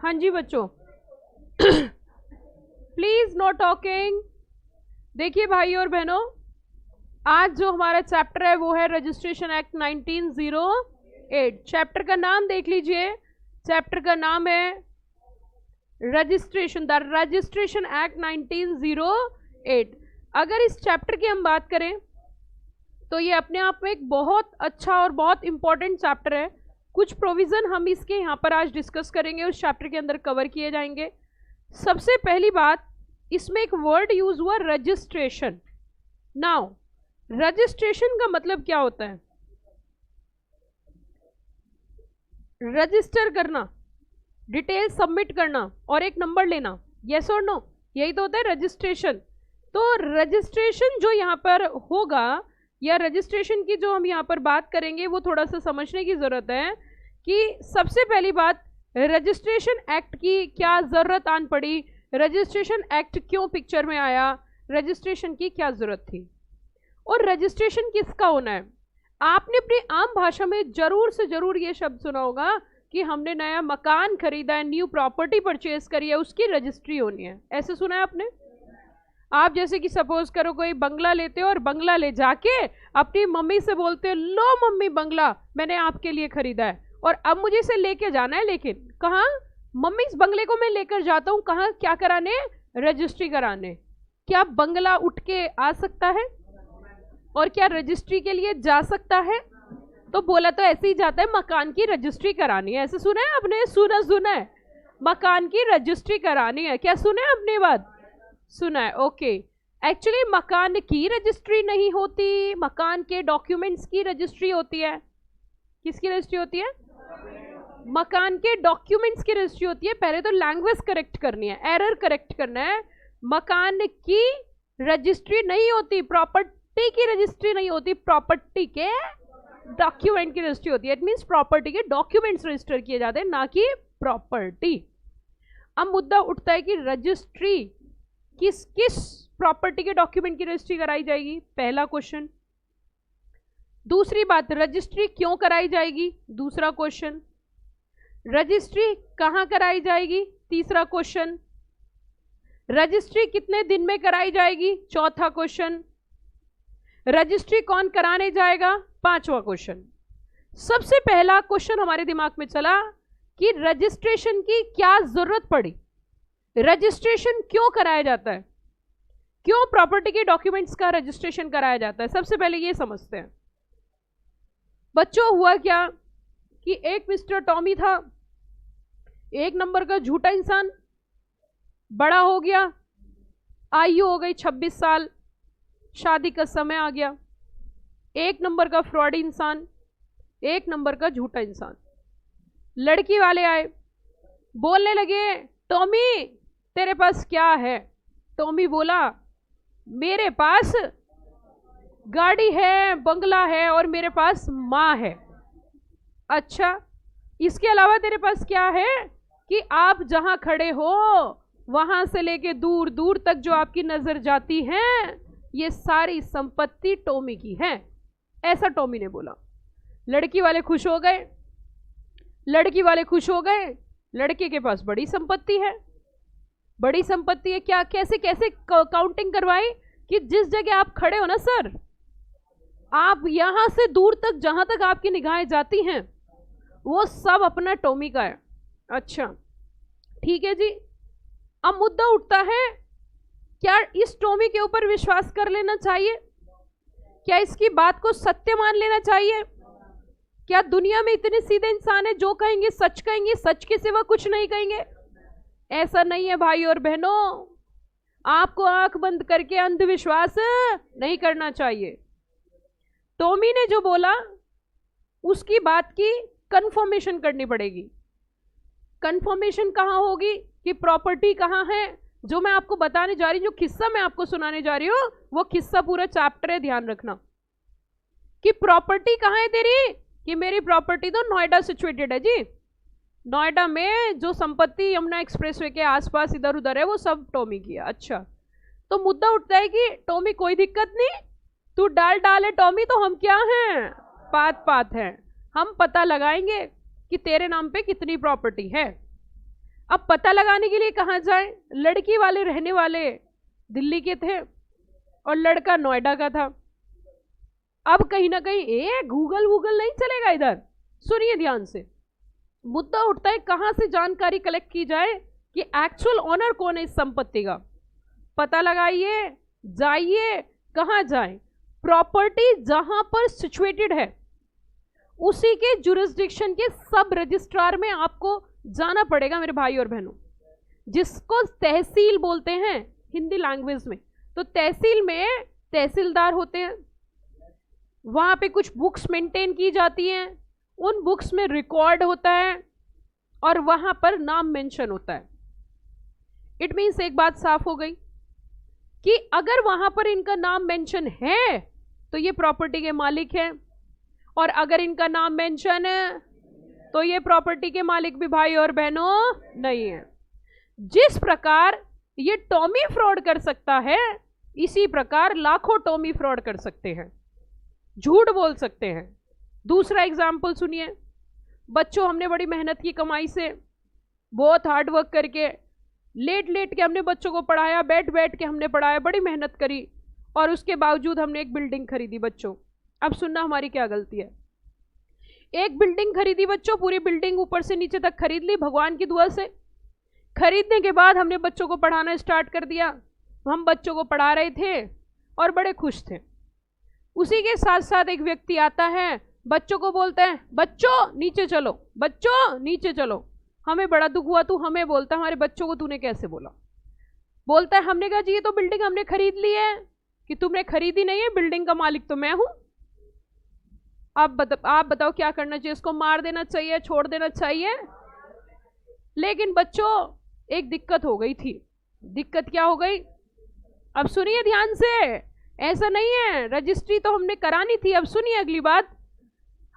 हाँ जी बच्चों, प्लीज नो टॉकिंग। देखिए भाई और बहनों, आज जो हमारा चैप्टर है वो है रजिस्ट्रेशन एक्ट 1908। चैप्टर का नाम देख लीजिए, चैप्टर का नाम है रजिस्ट्रेशन, द रजिस्ट्रेशन एक्ट 1908। अगर इस चैप्टर की हम बात करें तो ये अपने आप में एक बहुत अच्छा और बहुत इंपॉर्टेंट चैप्टर है। कुछ प्रोविजन हम इसके यहाँ पर आज डिस्कस करेंगे, उस चैप्टर के अंदर कवर किए जाएंगे। सबसे पहली बात, इसमें एक वर्ड यूज हुआ रजिस्ट्रेशन। नाउ रजिस्ट्रेशन का मतलब क्या होता है? रजिस्टर करना, डिटेल सबमिट करना और एक नंबर लेना, यस और नो, यही तो होता है रजिस्ट्रेशन। तो रजिस्ट्रेशन जो यहाँ पर होगा या रजिस्ट्रेशन की जो हम यहाँ पर बात करेंगे वो थोड़ा सा समझने की ज़रूरत है कि सबसे पहली बात, रजिस्ट्रेशन एक्ट की क्या ज़रूरत आन पड़ी, रजिस्ट्रेशन एक्ट क्यों पिक्चर में आया, रजिस्ट्रेशन की क्या ज़रूरत थी और रजिस्ट्रेशन किसका होना है। आपने अपनी आम भाषा में ज़रूर से ज़रूर ये शब्द सुना होगा कि हमने नया मकान खरीदा है, न्यू प्रॉपर्टी परचेज करी है, उसकी रजिस्ट्री होनी है। ऐसे सुना है आपने? आप जैसे कि सपोज करो कोई बंगला लेते हो और बंगला ले जाके अपनी मम्मी से बोलते हो, लो मम्मी बंगला मैंने आपके लिए खरीदा है और अब मुझे इसे लेके जाना है, लेकिन कहाँ? मम्मी इस बंगले को मैं लेकर जाता हूँ, कहाँ? क्या कराने? रजिस्ट्री कराने। क्या बंगला उठ के आ सकता है और क्या रजिस्ट्री के लिए जा सकता है? तो बोला तो ऐसे ही जाता है, मकान की रजिस्ट्री करानी है। ऐसे सुना है आपने? सुना है, मकान की रजिस्ट्री करानी है। क्या सुना है आपने? बात सुना है, ओके। एक्चुअली मकान की रजिस्ट्री नहीं होती, मकान के डॉक्यूमेंट्स की रजिस्ट्री होती है। किसकी रजिस्ट्री होती है? मकान के डॉक्यूमेंट्स की रजिस्ट्री होती है। पहले तो लैंग्वेज करेक्ट करनी है, एरर करेक्ट करना है। मकान की रजिस्ट्री नहीं होती, प्रॉपर्टी की रजिस्ट्री नहीं होती, प्रॉपर्टी के डॉक्यूमेंट की रजिस्ट्री होती है। इट मीन्स प्रॉपर्टी के डॉक्यूमेंट्स रजिस्टर किए जाते हैं, ना कि प्रॉपर्टी। अब मुद्दा उठता है कि रजिस्ट्री किस किस प्रॉपर्टी के डॉक्यूमेंट की रजिस्ट्री कराई जाएगी, पहला क्वेश्चन। दूसरी बात, रजिस्ट्री क्यों कराई जाएगी, दूसरा क्वेश्चन। रजिस्ट्री कहाँ कराई जाएगी, तीसरा क्वेश्चन। रजिस्ट्री कितने दिन में कराई जाएगी, चौथा क्वेश्चन। रजिस्ट्री कौन कराने जाएगा, पांचवा क्वेश्चन। सबसे पहला क्वेश्चन हमारे दिमाग में चला कि रजिस्ट्रेशन की क्या जरूरत पड़ी, रजिस्ट्रेशन क्यों कराया जाता है, क्यों प्रॉपर्टी के डॉक्यूमेंट्स का रजिस्ट्रेशन कराया जाता है। सबसे पहले ये समझते हैं बच्चों, हुआ क्या कि एक मिस्टर टॉमी था, एक नंबर का झूठा इंसान, बड़ा हो गया, आयु हो गई 26 साल, शादी का समय आ गया। एक नंबर का फ्रॉड इंसान, एक नंबर का झूठा इंसान। लड़की वाले आए, बोलने लगे, टॉमी तेरे पास क्या है? टॉमी बोला, मेरे पास गाड़ी है, बंगला है और मेरे पास माँ है। अच्छा, इसके अलावा तेरे पास क्या है? कि आप जहां खड़े हो वहां से लेके दूर दूर तक जो आपकी नजर जाती है ये सारी संपत्ति टॉमी की है। ऐसा टॉमी ने बोला। लड़की वाले खुश हो गए, लड़की वाले खुश हो गए, लड़के के पास बड़ी संपत्ति है। बड़ी संपत्ति है क्या? कैसे कैसे काउंटिंग करवाई कि जिस जगह आप खड़े हो ना सर, आप यहां से दूर तक जहां तक आपकी निगाहें जाती हैं वो सब अपना टॉमी का है। अच्छा ठीक है जी। अब मुद्दा उठता है, क्या इस टॉमी के ऊपर विश्वास कर लेना चाहिए? क्या इसकी बात को सत्य मान लेना चाहिए? क्या दुनिया में इतने सीधे इंसान है जो कहेंगे सच कहेंगे, सच के सिवा कुछ नहीं कहेंगे? ऐसा नहीं है भाई और बहनों, आपको आंख बंद करके अंधविश्वास नहीं करना चाहिए। टॉमी ने जो बोला उसकी बात की कंफर्मेशन करनी पड़ेगी। कंफर्मेशन कहाँ होगी कि प्रॉपर्टी कहाँ है? जो मैं आपको बताने जा रही हूँ, जो किस्सा मैं आपको सुनाने जा रही हूँ, वो किस्सा पूरा चैप्टर है, ध्यान रखना। कि प्रॉपर्टी कहाँ है तेरी? कि मेरी प्रॉपर्टी तो नोएडा सिचुएटेड है जी। नोएडा में जो संपत्ति यमुना एक्सप्रेसवे के आसपास इधर उधर है वो सब टॉमी की है। अच्छा, तो मुद्दा उठता है कि टॉमी कोई दिक्कत नहीं, तू डाल है टॉमी, तो हम क्या हैं? पात हैं। हम पता लगाएंगे कि तेरे नाम पे कितनी प्रॉपर्टी है। अब पता लगाने के लिए कहाँ जाए? लड़की वाले रहने वाले दिल्ली के थे और लड़का नोएडा का था। अब कहीं ना कहीं गूगल नहीं चलेगा इधर। सुनिए ध्यान से, मुद्दा उठता है कहां से जानकारी कलेक्ट की जाए कि एक्चुअल ओनर कौन है इस संपत्ति का। पता लगाइए, जाइए, कहां जाए? प्रॉपर्टी जहां पर सिचुएटेड है उसी के जुरिस्डिक्शन के सब रजिस्ट्रार में आपको जाना पड़ेगा मेरे भाई और बहनों, जिसको तहसील बोलते हैं हिंदी लैंग्वेज में। तो तहसील में तहसीलदार होते हैं, वहां पे कुछ बुक्स मेंटेन की जाती हैं, उन बुक्स में रिकॉर्ड होता है और वहां पर नाम मेंशन होता है। इट मीन्स एक बात साफ हो गई कि अगर वहां पर इनका नाम मेंशन है तो ये प्रॉपर्टी के मालिक हैं, और अगर इनका नाम मेंशन है तो ये प्रॉपर्टी के मालिक भी भाई और बहनों नहीं है। जिस प्रकार ये टॉमी फ्रॉड कर सकता है, इसी प्रकार लाखों टॉमी फ्रॉड कर सकते हैं, झूठ बोल सकते हैं। दूसरा एग्जाम्पल सुनिए। बच्चों, हमने बड़ी मेहनत की कमाई से, बहुत हार्ड वर्क करके, लेट के हमने बच्चों को पढ़ाया, बैठ के हमने पढ़ाया, बड़ी मेहनत करी, और उसके बावजूद हमने एक बिल्डिंग खरीदी। बच्चों अब सुनना हमारी क्या गलती है। एक बिल्डिंग खरीदी बच्चों, पूरी बिल्डिंग ऊपर से नीचे तक खरीद ली भगवान की दुआ से। खरीदने के बाद हमने बच्चों को पढ़ाना स्टार्ट कर दिया। हम बच्चों को पढ़ा रहे थे और बड़े खुश थे। उसी के साथ साथ एक व्यक्ति आता है, बच्चों को बोलता है बच्चों नीचे चलो, बच्चों नीचे चलो। हमें बड़ा दुख हुआ, तू हमें बोलता, हमारे बच्चों को तूने कैसे बोला? बोलता है हमने कहा जी ये तो बिल्डिंग हमने खरीद ली है। कि तुमने खरीदी नहीं है, बिल्डिंग का मालिक तो मैं हूं। आप बताओ क्या करना चाहिए? इसको मार देना चाहिए, छोड़ देना चाहिए? लेकिन बच्चों एक दिक्कत हो गई थी। दिक्कत क्या हो गई? अब सुनिए ध्यान से, ऐसा नहीं है, रजिस्ट्री तो हमने करानी थी। अब सुनिए अगली बात।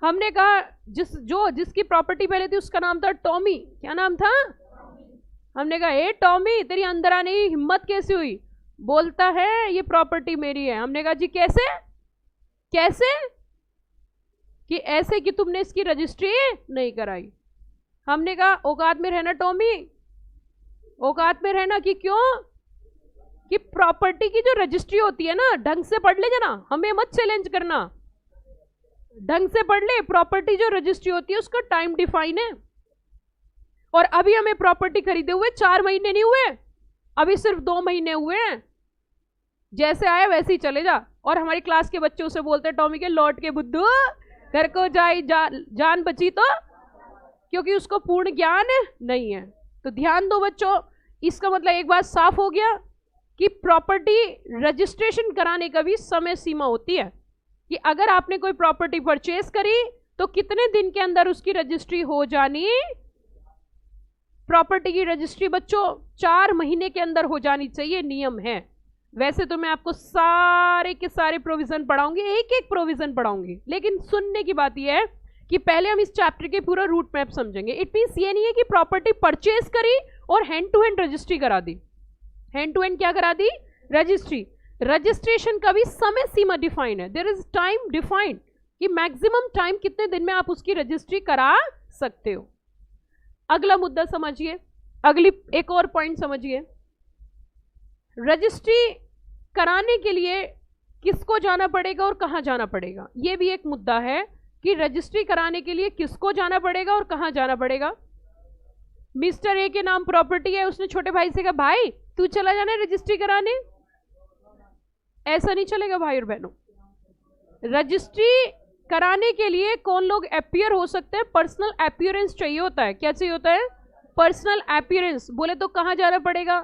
हमने कहा जिसकी प्रॉपर्टी पहले थी उसका नाम था टॉमी। क्या नाम था? हमने कहा ए टॉमी, तेरी अंदर आने की हिम्मत कैसे हुई? बोलता है ये प्रॉपर्टी मेरी है। हमने कहा जी कैसे? कि ऐसे कि तुमने इसकी रजिस्ट्री नहीं कराई। हमने कहा औकात में रहना टॉमी, औकात में रहना। कि क्यों? कि प्रॉपर्टी की जो रजिस्ट्री होती है ना, ढंग से पढ़ ले जना, हमें मत चैलेंज करना, ढंग से पढ़ ले। प्रॉपर्टी जो रजिस्ट्री होती है उसका टाइम डिफाइन है, और अभी हमें प्रॉपर्टी खरीदे हुए 4 महीने नहीं हुए, अभी सिर्फ 2 महीने हुए हैं। जैसे आए वैसे ही चले जा। और हमारी क्लास के बच्चे उसे बोलते टॉमी के लौट के बुद्धू घर को जान बची तो, क्योंकि उसको पूर्ण ज्ञान नहीं है। तो ध्यान दो बच्चों, इसका मतलब एक बात साफ हो गया कि प्रॉपर्टी रजिस्ट्रेशन कराने का भी समय सीमा होती है। कि अगर आपने कोई प्रॉपर्टी परचेज करी तो कितने दिन के अंदर उसकी रजिस्ट्री हो जानी? प्रॉपर्टी की रजिस्ट्री बच्चों 4 महीने के अंदर हो जानी चाहिए, नियम है। वैसे तो मैं आपको सारे के सारे प्रोविजन पढ़ाऊंगी, एक एक प्रोविजन पढ़ाऊंगी, लेकिन सुनने की बात यह है कि पहले हम इस चैप्टर के पूरा रूट मैप समझेंगे। इट मीन्स ये नहीं है कि प्रॉपर्टी परचेज करी और हैंड टू हैंड रजिस्ट्री करा दी। हैंड टू हैंड क्या करा दी? रजिस्ट्री। रजिस्ट्रेशन का भी समय सीमा डिफाइन है, देयर इज टाइम डिफाइंड कि मैक्सिमम टाइम कितने दिन में आप उसकी रजिस्ट्री करा सकते हो। अगला मुद्दा समझिए, अगली एक और पॉइंट समझिए। रजिस्ट्री कराने के लिए किसको जाना पड़ेगा और कहां जाना पड़ेगा, यह भी एक मुद्दा है कि रजिस्ट्री कराने के लिए किसको जाना पड़ेगा और कहां जाना पड़ेगा। मिस्टर ए के नाम प्रॉपर्टी है, उसने छोटे भाई से कहा भाई तू चला जाना रजिस्ट्री कराने। ऐसा नहीं चलेगा भाई और बहनों। रजिस्ट्री कराने के लिए कौन लोग अपीयर हो सकते हैं? पर्सनल अपीयरेंस चाहिए होता है। क्या चाहिए होता है? Personal appearance. बोले तो कहां जाना पड़ेगा?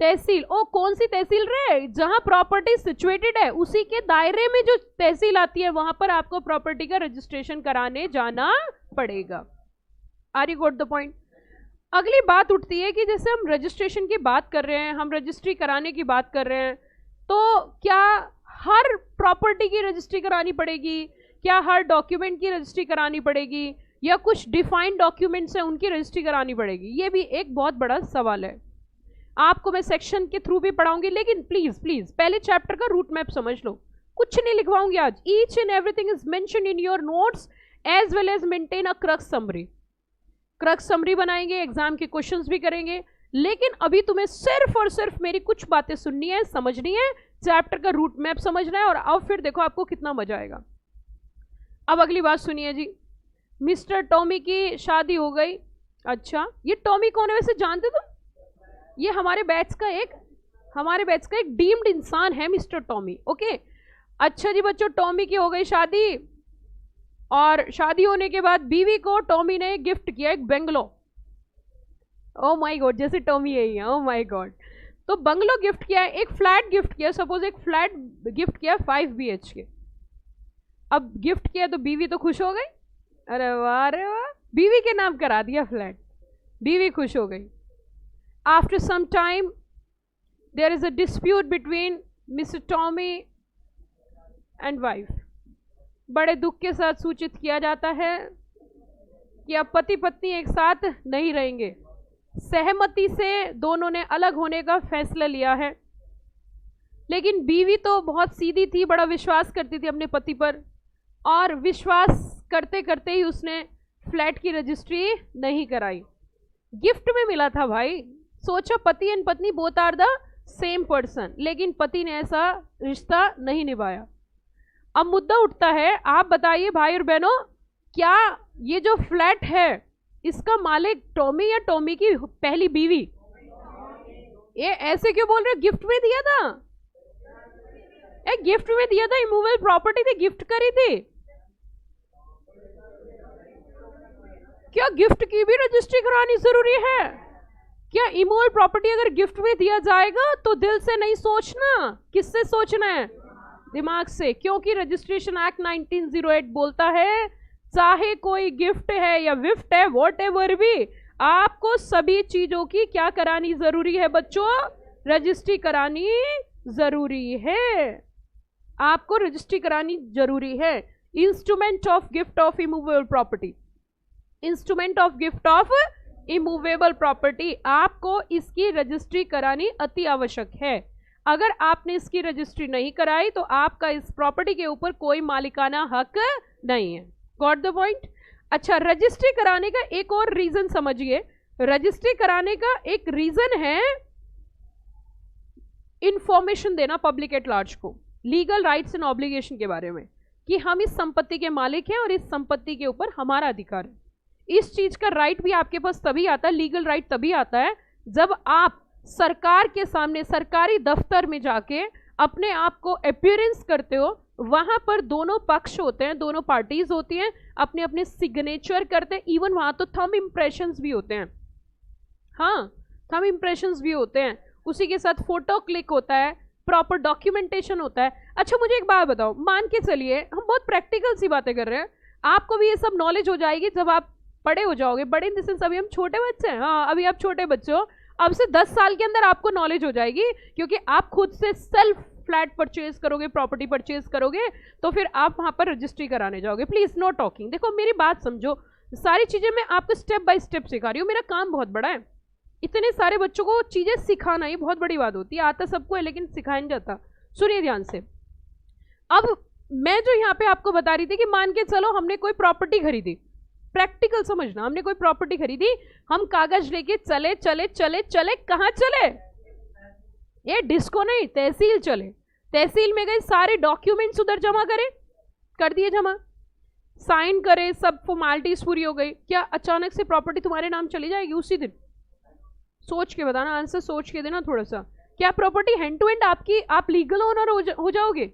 तहसील। ओ कौन सी तहसील रे? जहां प्रॉपर्टी सिचुएटेड है उसी के दायरे में जो तहसील आती है वहां पर आपको प्रॉपर्टी का रजिस्ट्रेशन कराने जाना पड़ेगा। Are you got the point? अगली बात उठती है कि जैसे हम रजिस्ट्रेशन की बात कर रहे हैं, हम रजिस्ट्री कराने की बात कर रहे हैं, तो क्या हर प्रॉपर्टी की रजिस्ट्री करानी पड़ेगी? क्या हर डॉक्यूमेंट की रजिस्ट्री करानी पड़ेगी? या कुछ डिफाइंड डॉक्यूमेंट्स हैं उनकी रजिस्ट्री करानी पड़ेगी? ये भी एक बहुत बड़ा सवाल है। आपको मैं सेक्शन के थ्रू भी पढ़ाऊंगी, लेकिन प्लीज प्लीज पहले चैप्टर का रूट मैप समझ लो। कुछ नहीं लिखवाऊंगी आज। Each and everything is mentioned in your notes as well as maintain a crux summary. Crux summary बनाएंगे, एग्जाम के क्वेश्चंस भी करेंगे, लेकिन अभी तुम्हें सिर्फ और सिर्फ मेरी कुछ बातें सुननी है, समझनी है, चैप्टर का रूट मैप समझना है, और अब फिर देखो आपको कितना मजा आएगा। अब अगली बात सुनिए जी, मिस्टर टॉमी की शादी हो गई। अच्छा, ये टॉमी कौन है वैसे जानते तुम? ये हमारे बैच का एक डीम्ड इंसान है मिस्टर टॉमी। ओके, अच्छा जी बच्चों, टॉमी की हो गई शादी, और शादी होने के बाद बीवी को टॉमी ने गिफ्ट किया एक बंगलो। ओ माय गॉड, जैसे टॉमी यही है, ओ माय गॉड। तो बंगलो गिफ्ट किया, एक फ्लैट गिफ्ट किया, सपोज एक फ्लैट गिफ्ट किया 5 BHK। अब गिफ्ट किया तो बीवी तो खुश हो गई, अरे वाह अरे वाह, बीवी के नाम करा दिया फ्लैट, बीवी खुश हो गई। After some time there is a dispute between Mister Tommy and wife. बड़े दुख के साथ सूचित किया जाता है कि अब पति पत्नी एक साथ नहीं रहेंगे, सहमति से दोनों ने अलग होने का फैसला लिया है। लेकिन बीवी तो बहुत सीधी थी, बड़ा विश्वास करती थी अपने पति पर, और विश्वास करते करते ही उसने फ्लैट की रजिस्ट्री नहीं कराई। गिफ्ट में मिला था भाई, सोचा पति एंड पत्नी both are the same person, लेकिन पति ने ऐसा रिश्ता नहीं निभाया। अब मुद्दा उठता है, आप बताइए भाई और बहनों, क्या ये जो फ्लैट है इसका मालिक टॉमी या टॉमी की पहली बीवी? ये ऐसे क्यों बोल रहे? गिफ्ट में दिया था, गिफ्ट में दिया था, इमूवेबल प्रॉपर्टी थी, गिफ्ट करी थी। क्या गिफ्ट की भी रजिस्ट्री करानी जरूरी है? क्या इमूवेबल प्रॉपर्टी अगर गिफ्ट में दिया जाएगा तो दिल से नहीं सोचना, किससे सोचना है? दिमाग से, क्योंकि रजिस्ट्रेशन एक्ट 1908 बोलता है चाहे कोई गिफ्ट है या विफ्ट है, वॉट एवर भी, आपको सभी चीजों की क्या करानी जरूरी है बच्चों? रजिस्ट्री करानी जरूरी है, आपको रजिस्ट्री करानी जरूरी है। Instrument of gift of immovable property, instrument of gift of immovable property, आपको इसकी रजिस्ट्री करानी अति आवश्यक है। अगर आपने इसकी रजिस्ट्री नहीं कराई तो आपका इस प्रॉपर्टी के ऊपर कोई मालिकाना हक नहीं है। Got the point? अच्छा, रजिस्ट्री कराने का एक और रीजन समझिए। रजिस्ट्री कराने का एक रीजन है इंफॉर्मेशन देना पब्लिक एट लार्ज को, लीगल राइट्स एंड ऑब्लिगेशन के बारे में, कि हम इस संपत्ति के मालिक हैं और इस संपत्ति के ऊपर हमारा अधिकार है। इस चीज का राइट भी आपके पास तभी आता है, लीगल राइट तभी आता है, जब आप सरकार के सामने सरकारी दफ्तर में जाके अपने आप को अपीयरेंस करते हो। वहां पर दोनों पक्ष होते हैं, दोनों पार्टीज होती हैं, अपने अपने सिग्नेचर करते हैं, इवन वहां तो थंब इंप्रेशंस भी होते हैं। हाँ, थंब इंप्रेशंस भी होते हैं, उसी के साथ फोटो क्लिक होता है, प्रॉपर डॉक्यूमेंटेशन होता है। अच्छा, मुझे एक बात बताओ, मान के चलिए हम बहुत प्रैक्टिकल सी बातें कर रहे हैं, आपको भी ये सब नॉलेज हो जाएगी जब आप बड़े हो जाओगे। बड़े इन द सेंस अभी हम छोटे बच्चे हैं, हाँ अभी आप छोटे बच्चे हो, अब से 10 साल के अंदर आपको नॉलेज हो जाएगी, क्योंकि आप खुद से सेल्फ फ्लैट परचेज करोगे, प्रॉपर्टी परचेज करोगे, तो फिर आप वहां पर रजिस्ट्री कराने जाओगे। Please no talking. देखो मेरी बात समझो, सारी चीजें मैं आपको स्टेप बाय स्टेप सिखा रही हूँ, मेरा काम बहुत बड़ा है, इतने सारे बच्चों को चीजें सिखाना ये बहुत बड़ी बात होती है। आता सबको है लेकिन सिखाया नहीं जाता। सुनिए ध्यान से। अब मैं जो यहाँ पे आपको बता रही थी कि मान के चलो हमने कोई प्रॉपर्टी खरीदी, प्रैक्टिकल समझना, हमने कोई प्रॉपर्टी खरीदी, हम कागज लेके चले चले चले चले, कहाँ चले? ये डिस्को नहीं, तहसील चले। तहसील में गए, सारे डॉक्यूमेंट्स उधर जमा करे, कर दिए जमा, साइन करे, सब फॉर्मेलिटीज पूरी हो गई। क्या अचानक से प्रॉपर्टी तुम्हारे नाम चली जाएगी उसी दिन? सोच के बताना, आंसर सोच के देना थोड़ा सा। क्या प्रॉपर्टी हैंड टू हैंड आपकी, आप लीगल ओनर हो जाओगे?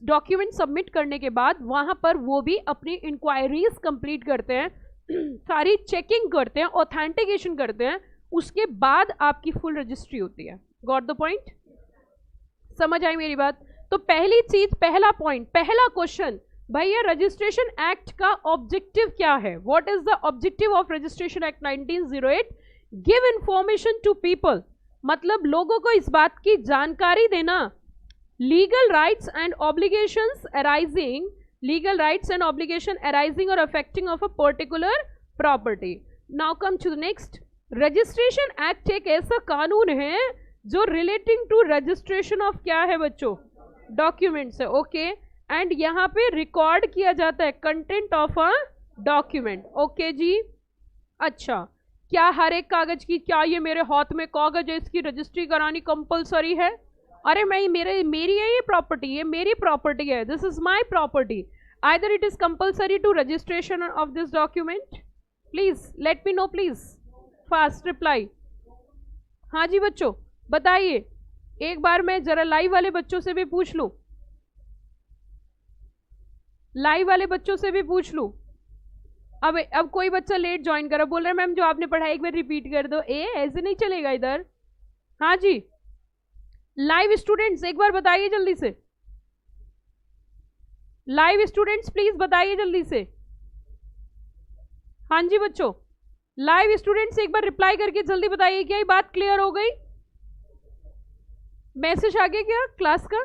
डॉक्यूमेंट सबमिट करने के बाद वहां पर वो भी अपनी इंक्वायरीज कंप्लीट करते हैं, सारी चेकिंग करते हैं, ऑथेंटिकेशन करते हैं, उसके बाद आपकी फुल रजिस्ट्री होती है। Got the point? समझ आई मेरी बात? तो पहली चीज, पहला पॉइंट, पहला क्वेश्चन, भैया रजिस्ट्रेशन एक्ट का ऑब्जेक्टिव क्या है? What is the objective of registration act 1908? Give information to people, मतलब लोगों को इस बात की जानकारी देना, legal rights and obligations arising or affecting of a particular property. Now come to the next. Registration Act एक ऐसा कानून है जो relating to registration of क्या है बच्चों? Documents है, okay? And यहाँ पे record किया जाता है content of a document, okay जी? अच्छा, क्या हर एक कागज की, क्या ये मेरे हाथ में कागज है इसकी रजिस्ट्री करानी कंपलसरी है? अरे मैं मेरी है ये प्रॉपर्टी, ये मेरी प्रॉपर्टी है, this is my property, either it is compulsory to registration of this document, please let me know, please fast reply. हाँ जी बच्चों बताइए, एक बार मैं जरा लाइव वाले बच्चों से भी पूछ लूं, लाइव वाले बच्चों से भी पूछ लूं। अब कोई बच्चा लेट ज्वाइन करा, बोल रहा है मैम जो आपने पढ़ा एक बार रिपीट कर दो। ऐसे नहीं चलेगा इधर। हाँ जी लाइव स्टूडेंट्स एक बार बताइए जल्दी से, लाइव स्टूडेंट्स प्लीज बताइए जल्दी से। हाँ जी बच्चों लाइव स्टूडेंट्स एक बार रिप्लाई करके जल्दी बताइए, क्या ये बात क्लियर हो गई? मैसेज आ गया क्या क्लास का?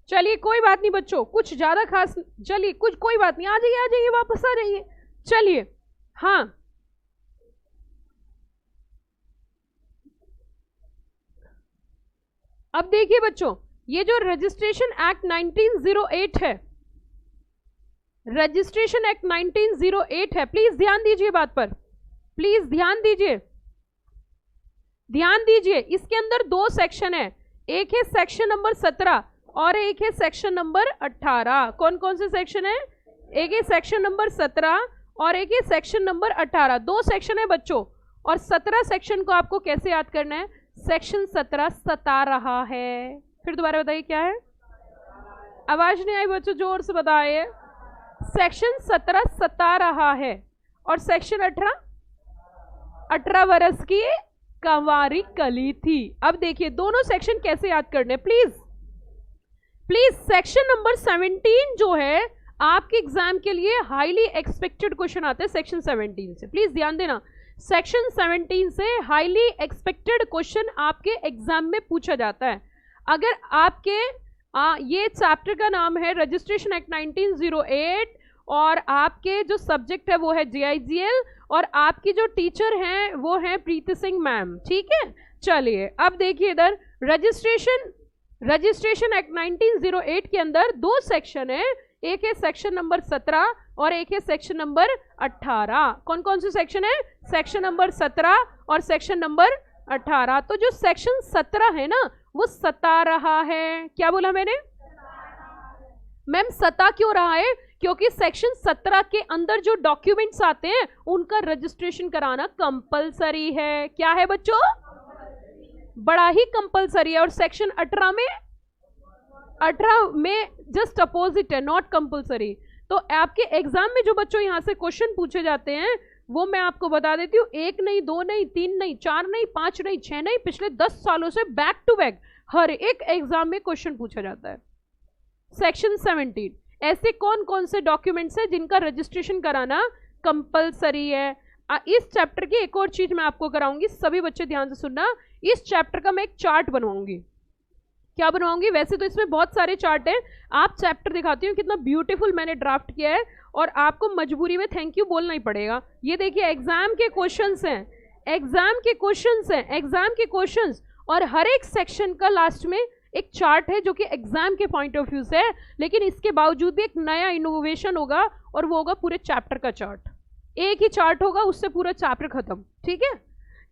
चलिए कोई बात नहीं बच्चों, कुछ ज्यादा खास, चलिए कुछ कोई बात नहीं, आ जाइए वापस आ जाइए। चलिए हाँ अब देखिए बच्चों, ये जो रजिस्ट्रेशन एक्ट 1908 है, रजिस्ट्रेशन एक्ट 1908 है, प्लीज ध्यान दीजिए बात पर, प्लीज ध्यान दीजिए, ध्यान दीजिए। इसके अंदर दो सेक्शन है, एक है सेक्शन नंबर 17 और एक है सेक्शन नंबर 18। कौन कौन से सेक्शन है? एक है सेक्शन नंबर 17 और एक है सेक्शन नंबर 18, दो सेक्शन है बच्चों। और 17 सेक्शन को आपको कैसे याद करना है? सेक्शन 17 सता रहा है, फिर दोबारा बताइए क्या है? आवाज नहीं आई बच्चों, जोर से बताइए। सेक्शन 17 सता रहा है और सेक्शन 18 वर्ष की कंवारी कली थी। अब देखिए दोनों सेक्शन कैसे याद करने, प्लीज प्लीज। सेक्शन नंबर 17 जो है आपके एग्जाम के लिए हाईली एक्सपेक्टेड क्वेश्चन आते हैं सेक्शन 17 से, प्लीज ध्यान देना। सेक्शन 17 से हाईली एक्सपेक्टेड क्वेश्चन आपके एग्जाम में पूछा जाता है। अगर आपके ये चैप्टर का नाम है रजिस्ट्रेशन एक्ट 1908 और आपके जो सब्जेक्ट है वो है JIGL और आपकी जो टीचर हैं वो है प्रीति सिंह मैम, ठीक है। चलिए अब देखिए इधर रजिस्ट्रेशन एक्ट 1908 के अंदर दो सेक्शन है, एक है सेक्शन नंबर 17 और एक है सेक्शन नंबर 18। कौन कौन से सेक्शन है? सेक्शन नंबर 17 और सेक्शन नंबर 18। तो जो सेक्शन 17 है ना वो सता रहा है, क्या बोला मैंने मैम? सता क्यों रहा है? क्योंकि सेक्शन 17 के अंदर जो डॉक्यूमेंट्स आते हैं उनका रजिस्ट्रेशन कराना कंपलसरी है। क्या है बच्चों? बड़ा ही कंपलसरी है। और सेक्शन 18 में जस्ट अपोजिट है, नॉट कंपलसरी। तो आपके एग्जाम में जो बच्चों यहां से क्वेश्चन पूछे जाते हैं वो मैं आपको बता देती हूँ, 1 नहीं 2 नहीं 3 नहीं 4 नहीं 5 नहीं 6 नहीं, पिछले 10 सालों से बैक टू बैक हर एक एग्जाम में क्वेश्चन पूछा जाता है। सेक्शन 17 ऐसे कौन कौन से डॉक्यूमेंट्स है जिनका रजिस्ट्रेशन कराना कंपलसरी है। इस चैप्टर की एक और चीज मैं आपको कराऊंगी, सभी बच्चे ध्यान से सुनना। इस चैप्टर का मैं एक चार्ट बनवाऊंगी। क्या बनवाऊंगी? वैसे तो इसमें बहुत सारे चार्ट हैं, आप चैप्टर दिखाती हूँ कितना ब्यूटीफुल मैंने ड्राफ्ट किया है और आपको मजबूरी में थैंक यू बोलना ही पड़ेगा। ये देखिए एग्जाम के क्वेश्चंस हैं, एग्जाम के क्वेश्चंस हैं, एग्जाम के क्वेश्चंस, और हर एक सेक्शन का लास्ट में एक चार्ट है जो कि एग्जाम के पॉइंट ऑफ व्यू से है, लेकिन इसके बावजूद भी एक नया इनोवेशन होगा और वो होगा पूरे चैप्टर का चार्ट। एक ही चार्ट होगा, उससे पूरा चैप्टर खत्म, ठीक है।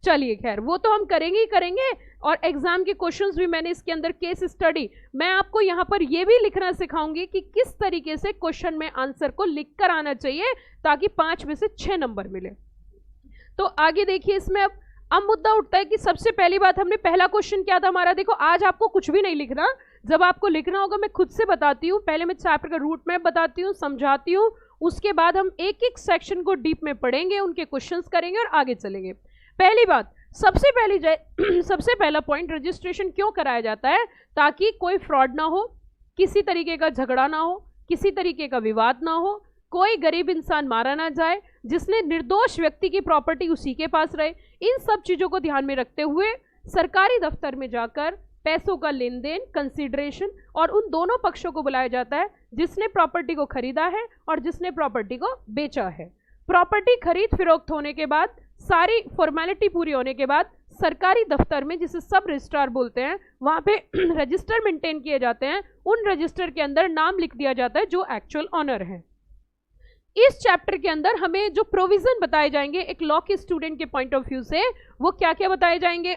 चलिए खैर वो तो हम करेंगे ही करेंगे। और एग्जाम के क्वेश्चंस भी मैंने इसके अंदर केस स्टडी, मैं आपको यहाँ पर ये भी लिखना सिखाऊंगी कि किस तरीके से क्वेश्चन में आंसर को लिख कर आना चाहिए ताकि 5 में से 6 नंबर मिले। तो आगे देखिए इसमें अब मुद्दा उठता है कि सबसे पहली बात, हमने पहला क्वेश्चन क्या था हमारा। देखो आज आपको कुछ भी नहीं लिखना, जब आपको लिखना होगा मैं खुद से बताती हूँ। पहले मैं चैप्टर का रूट मैप बताती हूँ, समझाती हूँ, उसके बाद हम एक एक सेक्शन को डीप में पढ़ेंगे, उनके क्वेश्चंस करेंगे और आगे चलेंगे। पहली बात, सबसे पहला पॉइंट, रजिस्ट्रेशन क्यों कराया जाता है? ताकि कोई फ्रॉड ना हो, किसी तरीके का झगड़ा ना हो, किसी तरीके का विवाद ना हो, कोई गरीब इंसान मारा ना जाए, जिसने निर्दोष व्यक्ति की प्रॉपर्टी उसी के पास रहे। इन सब चीजों को ध्यान में रखते हुए सरकारी दफ्तर में जाकर पैसों का लेन देन, कंसीडरेशन, और उन दोनों पक्षों को बुलाया जाता है जिसने प्रॉपर्टी को खरीदा है और जिसने प्रॉपर्टी को बेचा है। प्रॉपर्टी खरीद फिरोख्त होने के बाद, सारी फॉर्मेलिटी पूरी होने के बाद सरकारी दफ्तर में, जिसे सब रजिस्ट्रार बोलते हैं, वहां पे रजिस्टर मेंटेन किए जाते हैं। उन रजिस्टर के अंदर नाम लिख दिया जाता है जो एक्चुअल ऑनर है। इस चैप्टर के अंदर हमें जो प्रोविजन बताए जाएंगे एक लॉ के स्टूडेंट के पॉइंट ऑफ व्यू से, वो क्या क्या बताए जाएंगे।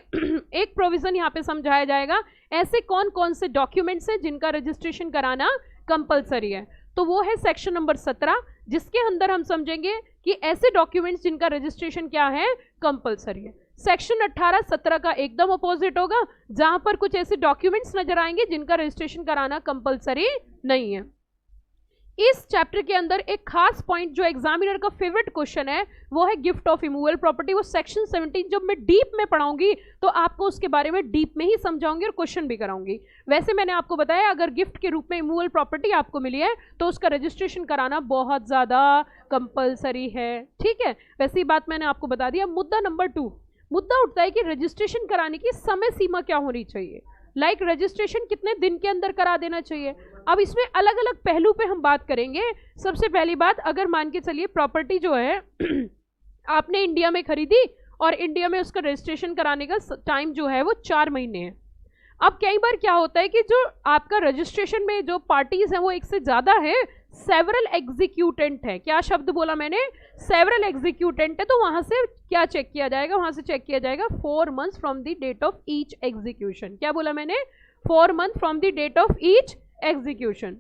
एक प्रोविजन यहाँ पे समझाया जाएगा, ऐसे कौन कौन से डॉक्यूमेंट्स हैं जिनका रजिस्ट्रेशन कराना कंपलसरी है। तो वो है सेक्शन नंबर 17, जिसके अंदर हम समझेंगे कि ऐसे डॉक्यूमेंट्स जिनका रजिस्ट्रेशन क्या है, कंपलसरी है। सेक्शन 18 17 का एकदम अपोजिट होगा, जहां पर कुछ ऐसे डॉक्यूमेंट्स नजर आएंगे जिनका रजिस्ट्रेशन कराना कंपलसरी नहीं है। इस चैप्टर के अंदर एक खास पॉइंट जो एग्जामिनर का फेवरेट क्वेश्चन है वो है गिफ्ट ऑफ इमूवेबल प्रॉपर्टी। वो सेक्शन 17 जब मैं डीप में पढ़ाऊंगी तो आपको उसके बारे में डीप में ही समझाऊंगी और क्वेश्चन भी कराऊंगी। वैसे मैंने आपको बताया अगर गिफ्ट के रूप में इमूवेबल प्रॉपर्टी आपको मिली है तो उसका रजिस्ट्रेशन कराना बहुत ज़्यादा कंपलसरी है, ठीक है। वैसे ही बात मैंने आपको बता दिया। मुद्दा नंबर 2, मुद्दा उठता है कि रजिस्ट्रेशन कराने की समय सीमा क्या होनी चाहिए। लाइक रजिस्ट्रेशन कितने दिन के अंदर करा देना चाहिए। अब इसमें अलग अलग पहलू पे हम बात करेंगे। सबसे पहली बात, अगर मान के चलिए प्रॉपर्टी जो है आपने इंडिया में खरीदी और इंडिया में उसका रजिस्ट्रेशन कराने का टाइम जो है वो 4 महीने है। अब कई बार क्या होता है कि जो आपका रजिस्ट्रेशन में जो पार्टीज हैं वो एक से ज़्यादा है, सेवरल एग्जीक्यूटेंट है। क्या शब्द बोला मैंने, सेवरल एग्जीक्यूटेंट है। तो वहां से क्या चेक किया जाएगा, वहां से चेक किया जाएगा 4 months from the date of each execution. क्या बोला मैंने, 4 months from the date of each execution.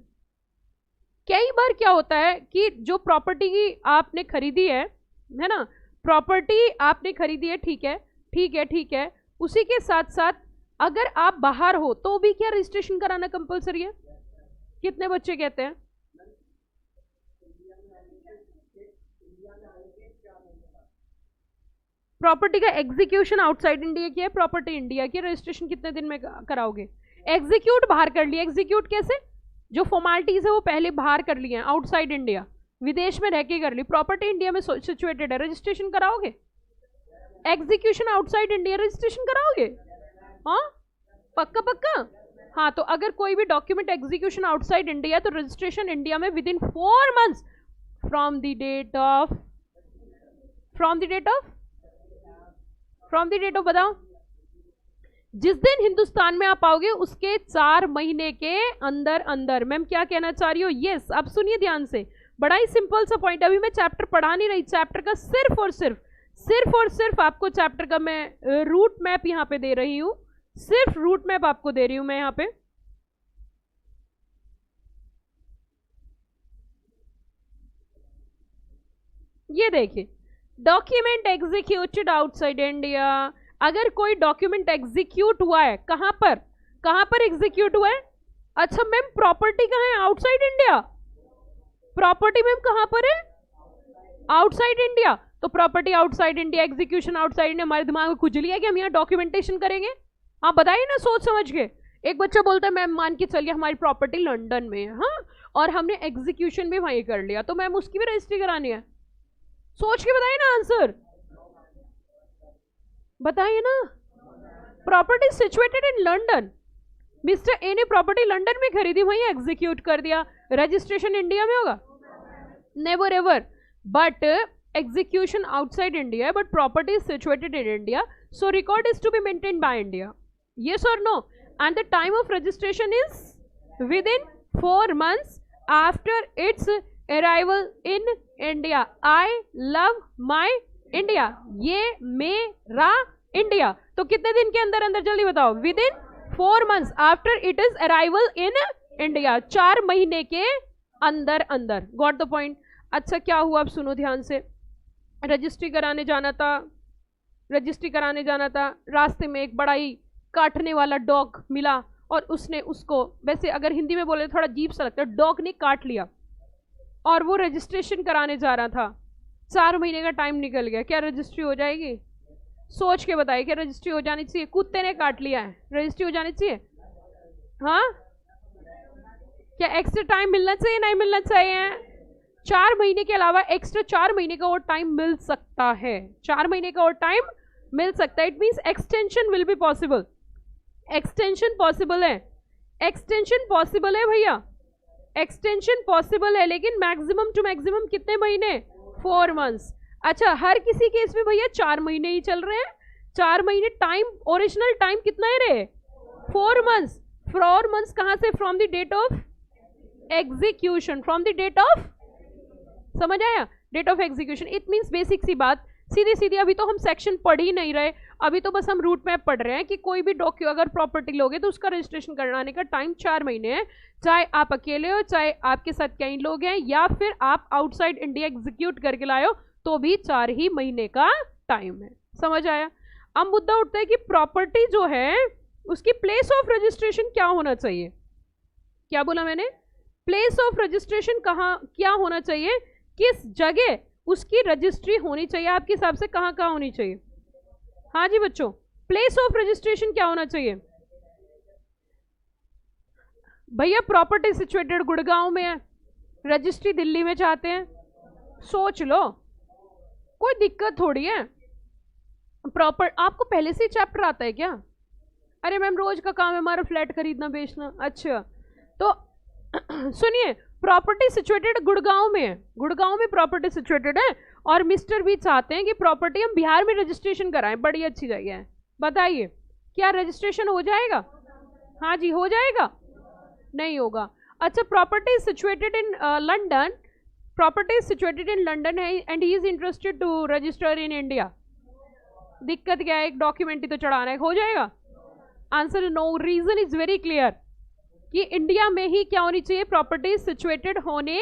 कई बार क्या होता है कि जो प्रॉपर्टी आपने खरीदी है ना, प्रॉपर्टी आपने खरीदी है, ठीक है ठीक है ठीक है, उसी के साथ साथ अगर आप बाहर हो तो भी क्या रजिस्ट्रेशन कराना कंपलसरी है। कितने बच्चे कहते हैं, प्रॉपर्टी का एग्जीक्यूशन आउटसाइड इंडिया की है, प्रॉपर्टी इंडिया की, रजिस्ट्रेशन कितने दिन में कराओगे। एग्जीक्यूट बाहर कर लिया, एग्जीक्यूट कैसे, जो फॉर्मेलिटीज है वो पहले बाहर कर लिए हैं आउटसाइड इंडिया, विदेश में रह के कर ली, प्रॉपर्टी इंडिया में सिचुएटेड है, रजिस्ट्रेशन कराओगे। एग्जीक्यूशन आउटसाइड इंडिया, रजिस्ट्रेशन कराओगे। हाँ पक्का पक्का। हाँ तो अगर कोई भी डॉक्यूमेंट एग्जीक्यूशन आउटसाइड इंडिया तो रजिस्ट्रेशन इंडिया में within 4 months from the date of बताओ, जिस दिन हिंदुस्तान में आप आओगे उसके 4 महीने के अंदर अंदर। मैम क्या कहना चाह रही हो, यस। अब सुनिए ध्यान से, बड़ा ही सिंपल सा पॉइंट। अभी मैं चैप्टर पढ़ा नहीं रही, चैप्टर का सिर्फ और सिर्फ आपको चैप्टर का मैं रूट मैप यहाँ पे दे रही हूँ, सिर्फ रूट मैप आपको दे रही हूं मैं यहाँ पे। ये देखिए, डॉक्यूमेंट एग्जीक्यूटेड आउटसाइड इंडिया। अगर कोई डॉक्यूमेंट एग्जीक्यूट हुआ है, कहां पर एग्जीक्यूट हुआ है। अच्छा मैम प्रॉपर्टी कहाँ है, आउटसाइड इंडिया। प्रॉपर्टी मैम कहां पर है, आउटसाइड इंडिया। तो property outside India, execution outside India. हमारे दिमाग में खुजली है कि हम यहाँ डॉक्यूमेंटेशन करेंगे। हाँ बताइए ना सोच समझ के। एक बच्चा बोलता है मैम मान के चलिए हमारी प्रॉपर्टी लंदन में है, हाँ, और हमने एग्जीक्यूशन भी वहीं कर लिया, तो मैम उसकी भी रजिस्ट्री करानी है। सोच के बताइए ना आंसर, बताइए ना। Property situated in London, mister A ने प्रॉपर्टी लंदन में खरीदी, वहीं एग्जीक्यूट कर दिया, रजिस्ट्रेशन इंडिया में होगा, never ever. But execution outside India but property is situated in India, so record is to be maintained by India, yes or no, and the time of registration is within 4 months after its arrival in India. I love my India, ये मेरा India. तो कितने दिन के अंदर अंदर, जल्दी बताओ, within 4 months after it is arrival in India, 4 महीने के अंदर अंदर। Got the point. अच्छा क्या हुआ, अब सुनो ध्यान से। रजिस्ट्री कराने जाना था, रास्ते में एक बड़ा ही काटने वाला डॉग मिला और उसने उसको, वैसे अगर हिंदी में बोले थोड़ा अजीब सा लगता है, डॉग ने काट लिया और वो रजिस्ट्रेशन कराने जा रहा था। 4 महीने का टाइम निकल गया, क्या रजिस्ट्री हो जाएगी? सोच के बताइए, क्या रजिस्ट्री हो जानी चाहिए? कुत्ते ने काट लिया है, रजिस्ट्री हो जानी चाहिए? हाँ, क्या एक्स्ट्रा टाइम मिलना चाहिए, नहीं मिलना चाहिए? 4 महीने के अलावा एक्स्ट्रा 4 महीने का और टाइम मिल सकता है, 4 महीने का और टाइम मिल सकता है। It means extension will be possible, extension possible है, एक्सटेंशन पॉसिबल है भैया, एक्सटेंशन पॉसिबल है, लेकिन मैक्सिमम टू मैक्सिमम कितने महीने? 4 मंथ्स। अच्छा, हर किसी केस में भैया 4 महीने ही चल रहे हैं, 4 महीने। टाइम, ओरिजिनल टाइम कितना है रे? 4 मंथ्स। 4 मंथ्स कहां से? From the date of execution, from the date of, समझ आया? Date of execution. It means basic सी बात, सीधी सीधी, अभी तो हम सेक्शन पढ़ ही नहीं रहे, अभी तो बस हम रूट मैप पढ़ रहे हैं कि कोई भी डॉक्यूमेंट अगर प्रॉपर्टी लोगे तो उसका रजिस्ट्रेशन कराने का टाइम 4 महीने है, चाहे आप अकेले हो, चाहे आपके साथ कई लोग हैं, या फिर आप आउटसाइड इंडिया एग्जीक्यूट करके लाए हो, तो भी 4 ही महीने का टाइम है। समझ आया? अब मुद्दा उठता है कि प्रॉपर्टी जो है उसकी प्लेस ऑफ रजिस्ट्रेशन क्या होना चाहिए? क्या बोला मैंने? प्लेस ऑफ रजिस्ट्रेशन कहाँ, क्या होना चाहिए, किस जगह उसकी रजिस्ट्री होनी चाहिए आपके हिसाब से? कहाँ कहाँ होनी चाहिए? हाँ जी बच्चों, प्लेस ऑफ रजिस्ट्रेशन क्या होना चाहिए? भैया प्रॉपर्टी सिचुएटेड गुड़गांव में है, रजिस्ट्री दिल्ली में चाहते हैं, सोच लो, कोई दिक्कत थोड़ी है। प्रॉपर आपको पहले से चैप्टर आता है क्या? अरे मैम रोज का काम है हमारा फ्लैट खरीदना बेचना। अच्छा तो सुनिए, प्रॉपर्टी सिचुएटेड गुड़गांव में है, गुड़गांव में प्रॉपर्टी सिचुएटेड है, और मिस्टर भी चाहते हैं कि प्रॉपर्टी हम बिहार में रजिस्ट्रेशन कराएं, बड़ी अच्छी जगह है। बताइए क्या रजिस्ट्रेशन हो जाएगा? हाँ जी हो जाएगा? नहीं होगा। अच्छा, property situated in London, property situated in London है and he is interested to register in India. दिक्कत क्या है? एक डॉक्यूमेंट ही तो चढ़ाना है, हो जाएगा? Answer no. Reason is very clear कि इंडिया में ही क्या होनी चाहिए? प्रॉपर्टी सिचुएटेड होने।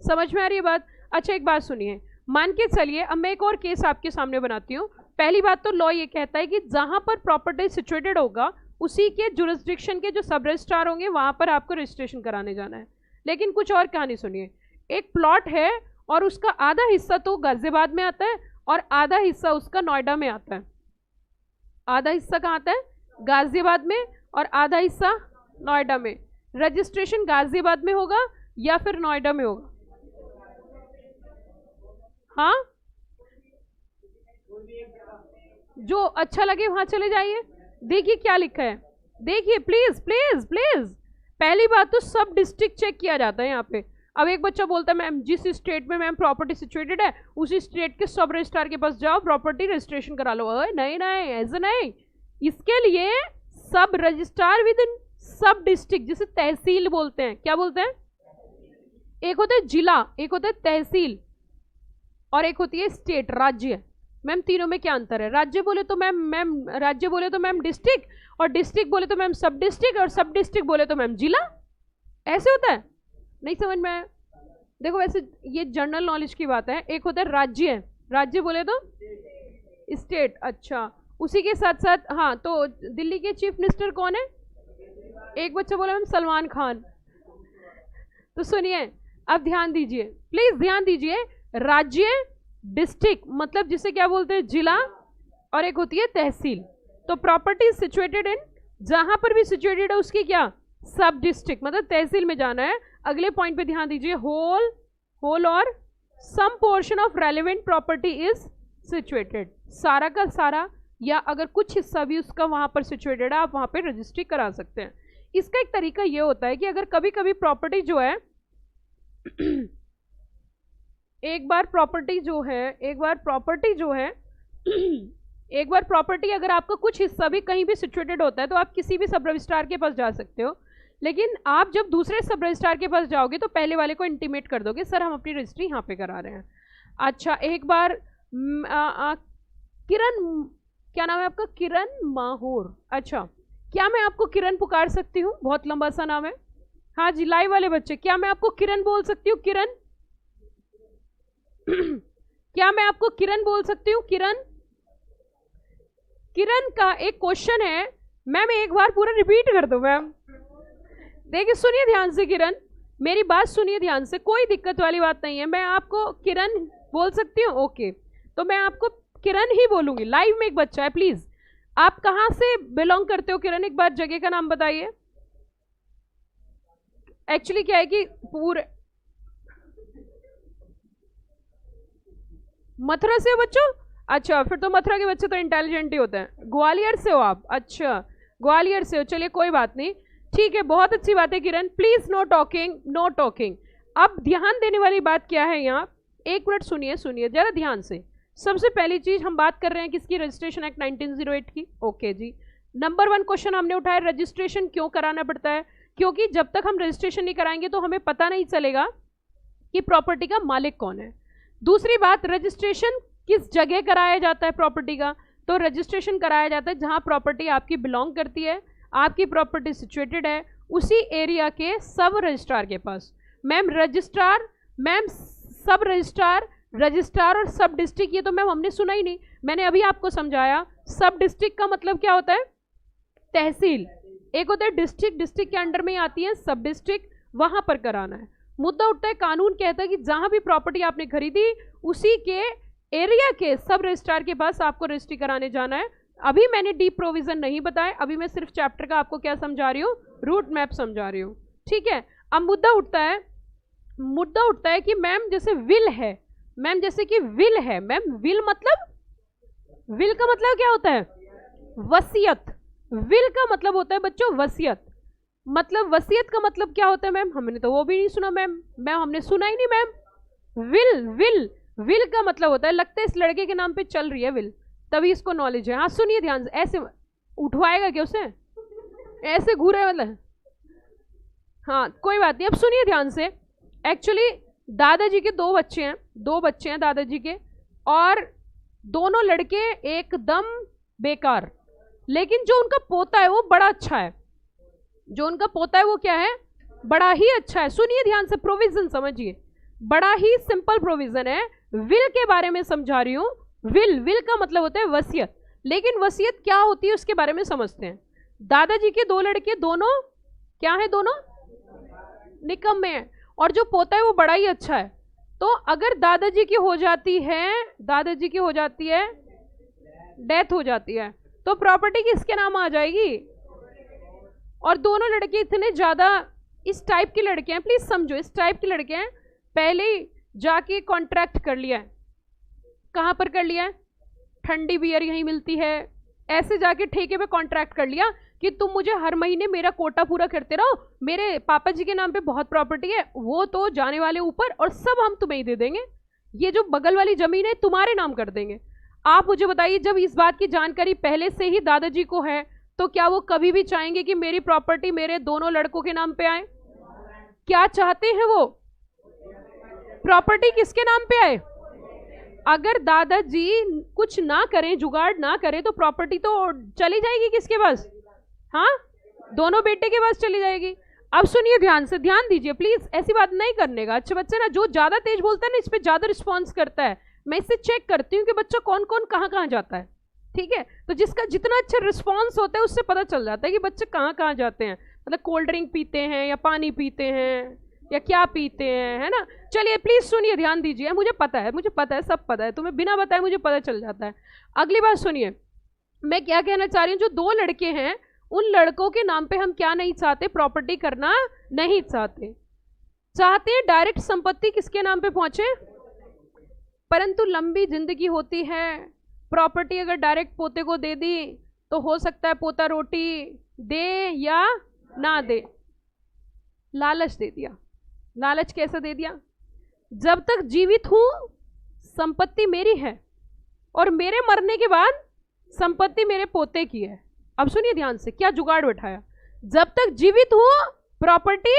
समझ में आ रही है बात? अच्छा एक बात सुनिए, मान के चलिए, अब मैं एक और केस आपके सामने बनाती हूँ। पहली बात तो लॉ ये कहता है कि जहां पर प्रॉपर्टी सिचुएटेड होगा उसी के जुरिस्डिक्शन के जो सब रजिस्ट्रार होंगे वहां पर आपको रजिस्ट्रेशन कराने जाना है। लेकिन कुछ और कहानी सुनिए, एक प्लॉट है और उसका आधा हिस्सा तो गाजियाबाद में आता है और आधा हिस्सा उसका नोएडा में आता है। आधा हिस्सा कहाँ आता है? गाजियाबाद में, और आधा हिस्सा नोएडा में। रजिस्ट्रेशन गाजियाबाद में होगा या फिर नोएडा में होगा? हाँ, जो अच्छा लगे वहां चले जाइए। देखिए क्या लिखा है, देखिए प्लीज प्लीज प्लीज। पहली बात तो सब डिस्ट्रिक्ट चेक किया जाता है यहाँ पे। अब एक बच्चा बोलता है मैम जिस स्टेट में मैम प्रॉपर्टी सिचुएटेड है उसी स्टेट के सब रजिस्ट्रार के पास जाओ, प्रॉपर्टी रजिस्ट्रेशन करा लो। नहीं नहीं, ऐसा नहीं, इसके लिए सब रजिस्ट्रार विद इन सब डिस्ट्रिक्ट, जिसे तहसील बोलते हैं। क्या बोलते हैं? एक होता है जिला, एक होता है तहसील, और एक होती है स्टेट, राज्य। मैम तीनों में क्या अंतर है? राज्य बोले तो मैम राज्य बोले तो मैम डिस्ट्रिक्ट, और डिस्ट्रिक्ट बोले तो मैम सब डिस्ट्रिक्ट, और सब डिस्ट्रिक्ट बोले तो मैम जिला। ऐसे होता है? नहीं समझ में आया? देखो वैसे ये जनरल नॉलेज की बात है। एक होता है राज्य, राज्य बोले तो स्टेट। अच्छा, उसी के साथ साथ हाँ, तो दिल्ली के चीफ मिनिस्टर कौन है? एक बच्चा बोला मैम सलमान खान। तो सुनिए, अब ध्यान दीजिए, प्लीज ध्यान दीजिए। राज्य, डिस्ट्रिक्ट मतलब जिसे क्या बोलते हैं? जिला, और एक होती है तहसील। तो प्रॉपर्टी सिचुएटेड इन, जहां पर भी सिचुएटेड है उसकी क्या? सब डिस्ट्रिक्ट, मतलब तहसील में जाना है। अगले पॉइंट पे ध्यान दीजिए, होल और some portion of relevant property is situated. सारा का सारा या अगर कुछ हिस्सा भी उसका वहां पर सिचुएटेड है, आप वहां पे रजिस्ट्री करा सकते हैं। इसका एक तरीका ये होता है कि अगर कभी कभी प्रॉपर्टी जो है एक बार प्रॉपर्टी अगर आपका कुछ हिस्सा भी कहीं भी सिचुएटेड होता है तो आप किसी भी सब रजिस्ट्रार के पास जा सकते हो। लेकिन आप जब दूसरे सब रजिस्ट्रार के पास जाओगे तो पहले वाले को इंटीमेट कर दोगे सर हम अपनी रजिस्ट्री यहाँ पे करा रहे हैं। अच्छा, एक बार किरण, क्या नाम है आपका? किरण माहौर। अच्छा, क्या मैं आपको किरण पुकार सकती हूँ? बहुत लंबा सा नाम है। हाँ जी, लाइव वाले बच्चे, क्या मैं आपको किरण बोल सकती हूँ? किरण क्या मैं आपको किरण बोल सकती हूँ? किरण, किरण का एक क्वेश्चन है मैम, एक बार पूरा रिपीट कर दो मैम। देखिए सुनिए ध्यान से किरण, मेरी बात सुनिए ध्यान से, कोई दिक्कत वाली बात नहीं है। मैं आपको किरण बोल सकती हूँ? ओके, तो मैं आपको किरण ही बोलूंगी। लाइव में एक बच्चा है, प्लीज आप कहां से बिलोंग करते हो किरण? एक बार जगह का नाम बताइए। एक्चुअली क्या है कि पूरे मथुरा से हो बच्चों? अच्छा, फिर तो मथुरा के बच्चे तो इंटेलिजेंट ही होते हैं। ग्वालियर से हो आप? अच्छा, ग्वालियर से हो, चलिए कोई बात नहीं। ठीक है, बहुत अच्छी बात है Kiran, please no talking, no talking. अब ध्यान देने वाली बात क्या है यहाँ, एक मिनट सुनिए, सुनिए जरा ध्यान से। सबसे पहली चीज हम बात कर रहे हैं किसकी, रजिस्ट्रेशन एक्ट 1908 की। ओके जी, नंबर 1 क्वेश्चन हमने उठाया, रजिस्ट्रेशन क्यों कराना पड़ता है? क्योंकि जब तक हम रजिस्ट्रेशन नहीं कराएंगे तो हमें पता नहीं चलेगा कि प्रॉपर्टी का मालिक कौन है। दूसरी बात, रजिस्ट्रेशन किस जगह कराया जाता है प्रॉपर्टी का? तो रजिस्ट्रेशन कराया जाता है जहां प्रॉपर्टी आपकी बिलोंग करती है, आपकी प्रॉपर्टी सिचुएटेड है उसी एरिया के सब रजिस्ट्रार के पास। मैम रजिस्ट्रार, मैम सब रजिस्ट्रार, रजिस्ट्रार और सब डिस्ट्रिक्ट, ये तो मैम हमने सुना ही नहीं, मैंने अभी आपको समझाया। सब डिस्ट्रिक्ट का मतलब क्या होता है? तहसील। एक होता है डिस्ट्रिक्ट, डिस्ट्रिक्ट के अंडर में ही आती है सब डिस्ट्रिक्ट, वहां पर कराना है। मुद्दा उठता है, कानून कहता है कि जहां भी प्रॉपर्टी आपने खरीदी उसी के एरिया के सब रजिस्ट्रार के पास आपको रजिस्ट्री कराने जाना है। अभी मैंने डीप प्रोविजन नहीं बताया, अभी मैं सिर्फ चैप्टर का आपको क्या समझा रही हूँ, रूट मैप समझा रही हूँ। ठीक है, अब मुद्दा उठता है कि मैम जैसे विल है, मैम जैसे कि विल है, मैम विल मतलब, विल का मतलब क्या होता है? वसीयत। विल का मतलब होता है बच्चों वसीयत। मतलब वसीयत का मतलब क्या होता है मैम? हमने तो वो भी नहीं सुना मैम, हमने सुना ही नहीं मैम। विल का मतलब होता है, लगता है इस लड़के के नाम पे चल रही है विल, तभी इसको नॉलेज है। हाँ सुनिए ध्यान से, ऐसे उठवाएगा क्या उसे, ऐसे घूरे मतलब, हाँ कोई बात नहीं। अब सुनिए ध्यान से, एक्चुअली दादाजी के दो बच्चे हैं दादाजी के, और दोनों लड़के एकदम बेकार, लेकिन जो उनका पोता है वो बड़ा अच्छा है। जो उनका पोता है वो क्या है? बड़ा ही अच्छा है। सुनिए ध्यान से, प्रोविजन समझिए, बड़ा ही सिंपल प्रोविजन है। विल के बारे में समझा रही हूँ। विल का मतलब होता है वसीयत, लेकिन वसीयत क्या होती है उसके बारे में समझते हैं। दादाजी के दो लड़के, दोनों क्या है? दोनों निकम्मे हैं, और जो पोता है वो बड़ा ही अच्छा है। तो अगर दादाजी की हो जाती है डेथ हो जाती है, तो प्रॉपर्टी किसके नाम आ जाएगी? और दोनों लड़के इतने ज्यादा इस टाइप के लड़के हैं, प्लीज समझो, इस टाइप के लड़के हैं, पहले ही जाके कॉन्ट्रैक्ट कर लिया है। कहां पर कर लिया है? ठंडी बियर यहीं मिलती है, ऐसे जाके ठेके पे कॉन्ट्रैक्ट कर लिया कि तुम मुझे हर महीने मेरा कोटा पूरा करते रहो, मेरे पापा जी के नाम पे बहुत प्रॉपर्टी है, वो तो जाने वाले ऊपर, और सब हम तुम्हें ही दे देंगे, ये जो बगल वाली जमीन है तुम्हारे नाम कर देंगे। आप मुझे बताइए, जब इस बात की जानकारी पहले से ही दादाजी को है, तो क्या वो कभी भी चाहेंगे कि मेरी प्रॉपर्टी मेरे दोनों लड़कों के नाम पे आए? क्या चाहते हैं वो? प्रॉपर्टी किसके नाम पे आए? अगर दादाजी कुछ ना करें, जुगाड़ ना करें, तो प्रॉपर्टी तो चली जाएगी किसके पास? हाँ, दोनों बेटे के पास चली जाएगी। अब सुनिए ध्यान से, ध्यान दीजिए प्लीज, ऐसी बात नहीं करने का। अच्छे बच्चे ना, जो ज्यादा तेज बोलता है ना, इस पे ज्यादा रिस्पॉन्स करता है। मैं इससे चेक करती हूँ कि बच्चा कौन कौन कहाँ कहाँ जाता है। ठीक है, तो जिसका जितना अच्छा रिस्पॉन्स होता है उससे पता चल जाता है कि बच्चे कहाँ कहाँ जाते हैं। मतलब कोल्ड ड्रिंक पीते हैं या पानी पीते हैं या क्या पीते हैं, है ना। चलिए प्लीज सुनिए, ध्यान दीजिए, मुझे पता है, सब पता है, तुम्हें बिना बताए मुझे पता चल जाता है। अगली बात सुनिए, मैं क्या कहना चाह रही हूँ, जो दो लड़के हैं उन लड़कों के नाम पे हम क्या नहीं चाहते? प्रॉपर्टी करना नहीं चाहते हैं डायरेक्ट संपत्ति किसके नाम पे पहुंचे। परंतु लंबी जिंदगी होती है, प्रॉपर्टी अगर डायरेक्ट पोते को दे दी तो हो सकता है पोता रोटी दे या ना दे। लालच दे दिया। लालच कैसा दे दिया? जब तक जीवित हूं संपत्ति मेरी है, और मेरे मरने के बाद संपत्ति मेरे पोते की है। अब सुनिए ध्यान से, क्या जुगाड़ बैठाया? जब तक जीवित हूं प्रॉपर्टी,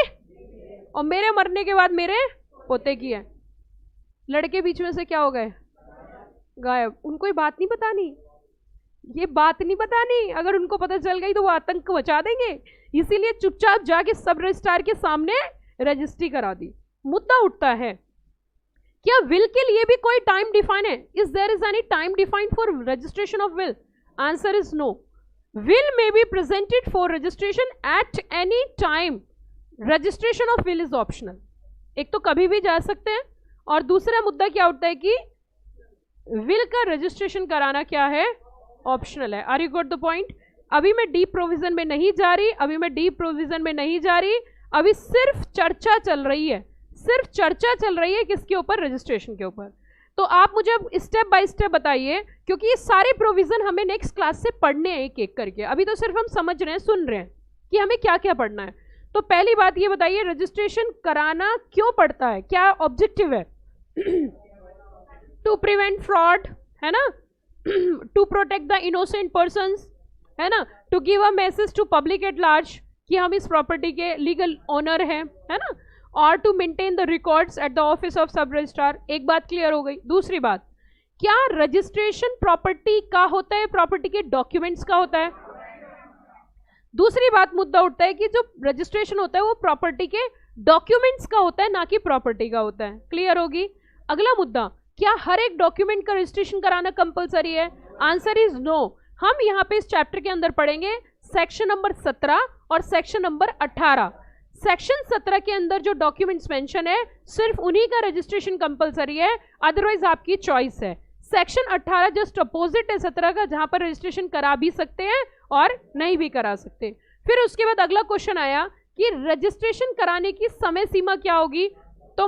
और मेरे मरने के बाद मेरे पोते की है। लड़के बीच में से क्या हो गए? गायब। उनको ये बात नहीं बतानी, अगर उनको पता चल गई तो वो आतंक मचा देंगे, इसीलिए चुपचाप जाके सब रजिस्ट्रार के सामने रजिस्ट्री करा दी। मुद्दा उठता है, क्या विल के लिए भी कोई टाइम डिफाइन है? Is there is any time defined for registration of will? Answer is no. Will may be presented for registration at any time. Registration of will is optional. एक तो कभी भी जा सकते हैं, और दूसरा मुद्दा क्या उठता है कि विल का रजिस्ट्रेशन कराना क्या है? ऑप्शनल है। Are you got the point? अभी मैं डीप प्रोविजन में नहीं जा रही, अभी सिर्फ चर्चा चल रही है किसके ऊपर? रजिस्ट्रेशन के ऊपर। तो आप मुझे अब स्टेप बाय स्टेप बताइए, क्योंकि ये सारे प्रोविजन हमें नेक्स्ट क्लास से पढ़ने हैं एक एक करके। अभी तो सिर्फ हम समझ रहे हैं, सुन रहे हैं। कि हमें क्या क्या पढ़ना है। तो पहली बात ये बताइए, रजिस्ट्रेशन कराना क्यों पड़ता है, क्या ऑब्जेक्टिव है? टू प्रिवेंट फ्रॉड, है ना, to protect the innocent persons, है ना, to give a message to public at large कि हम इस प्रॉपर्टी के लीगल ओनर हैं, है ना, और to maintain the records at the office of sub registrar. एक बात क्लियर हो गई। दूसरी बात, क्या रजिस्ट्रेशन प्रॉपर्टी का होता है, प्रॉपर्टी के डॉक्यूमेंट्स का होता है? दूसरी बात मुद्दा उठता है कि जो रजिस्ट्रेशन होता है वो प्रॉपर्टी के डॉक्यूमेंट्स का होता है, ना कि प्रॉपर्टी का होता है। क्लियर होगी? अगला मुद्दा, क्या हर एक डॉक्यूमेंट का रजिस्ट्रेशन कराना कंपलसरी है? Answer is no. हम यहाँ पे इस चैप्टर के अंदर पढ़ेंगे सेक्शन नंबर 17 और सेक्शन नंबर 18। सेक्शन 17 के अंदर जो डॉक्यूमेंट्स मेंशन है सिर्फ उन्हीं का रजिस्ट्रेशन कंपलसरी है, अदरवाइज आपकी चॉइस है। सेक्शन 18 जस्ट अपोजिट है 17 का, जहां पर रजिस्ट्रेशन करा भी सकते हैं और नहीं भी करा सकते। फिर उसके बाद अगला क्वेश्चन आया कि रजिस्ट्रेशन कराने की समय सीमा क्या होगी, तो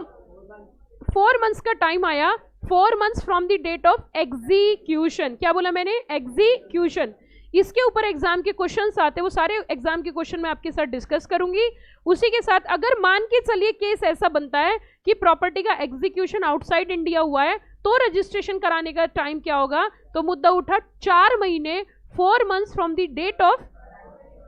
4 मंथ्स का टाइम आया, 4 months from the date of execution. क्या बोला मैंने? एग्जीक्यूशन। इसके ऊपर एग्जाम के क्वेश्चंस आते हैं, वो सारे एग्जाम के क्वेश्चन मैं आपके साथ डिस्कस करूंगी। उसी के साथ अगर मान के चलिए केस ऐसा बनता है कि प्रॉपर्टी का एग्जीक्यूशन आउटसाइड इंडिया हुआ है, तो रजिस्ट्रेशन कराने का टाइम क्या होगा? तो मुद्दा उठा 4 महीने, 4 months from the date of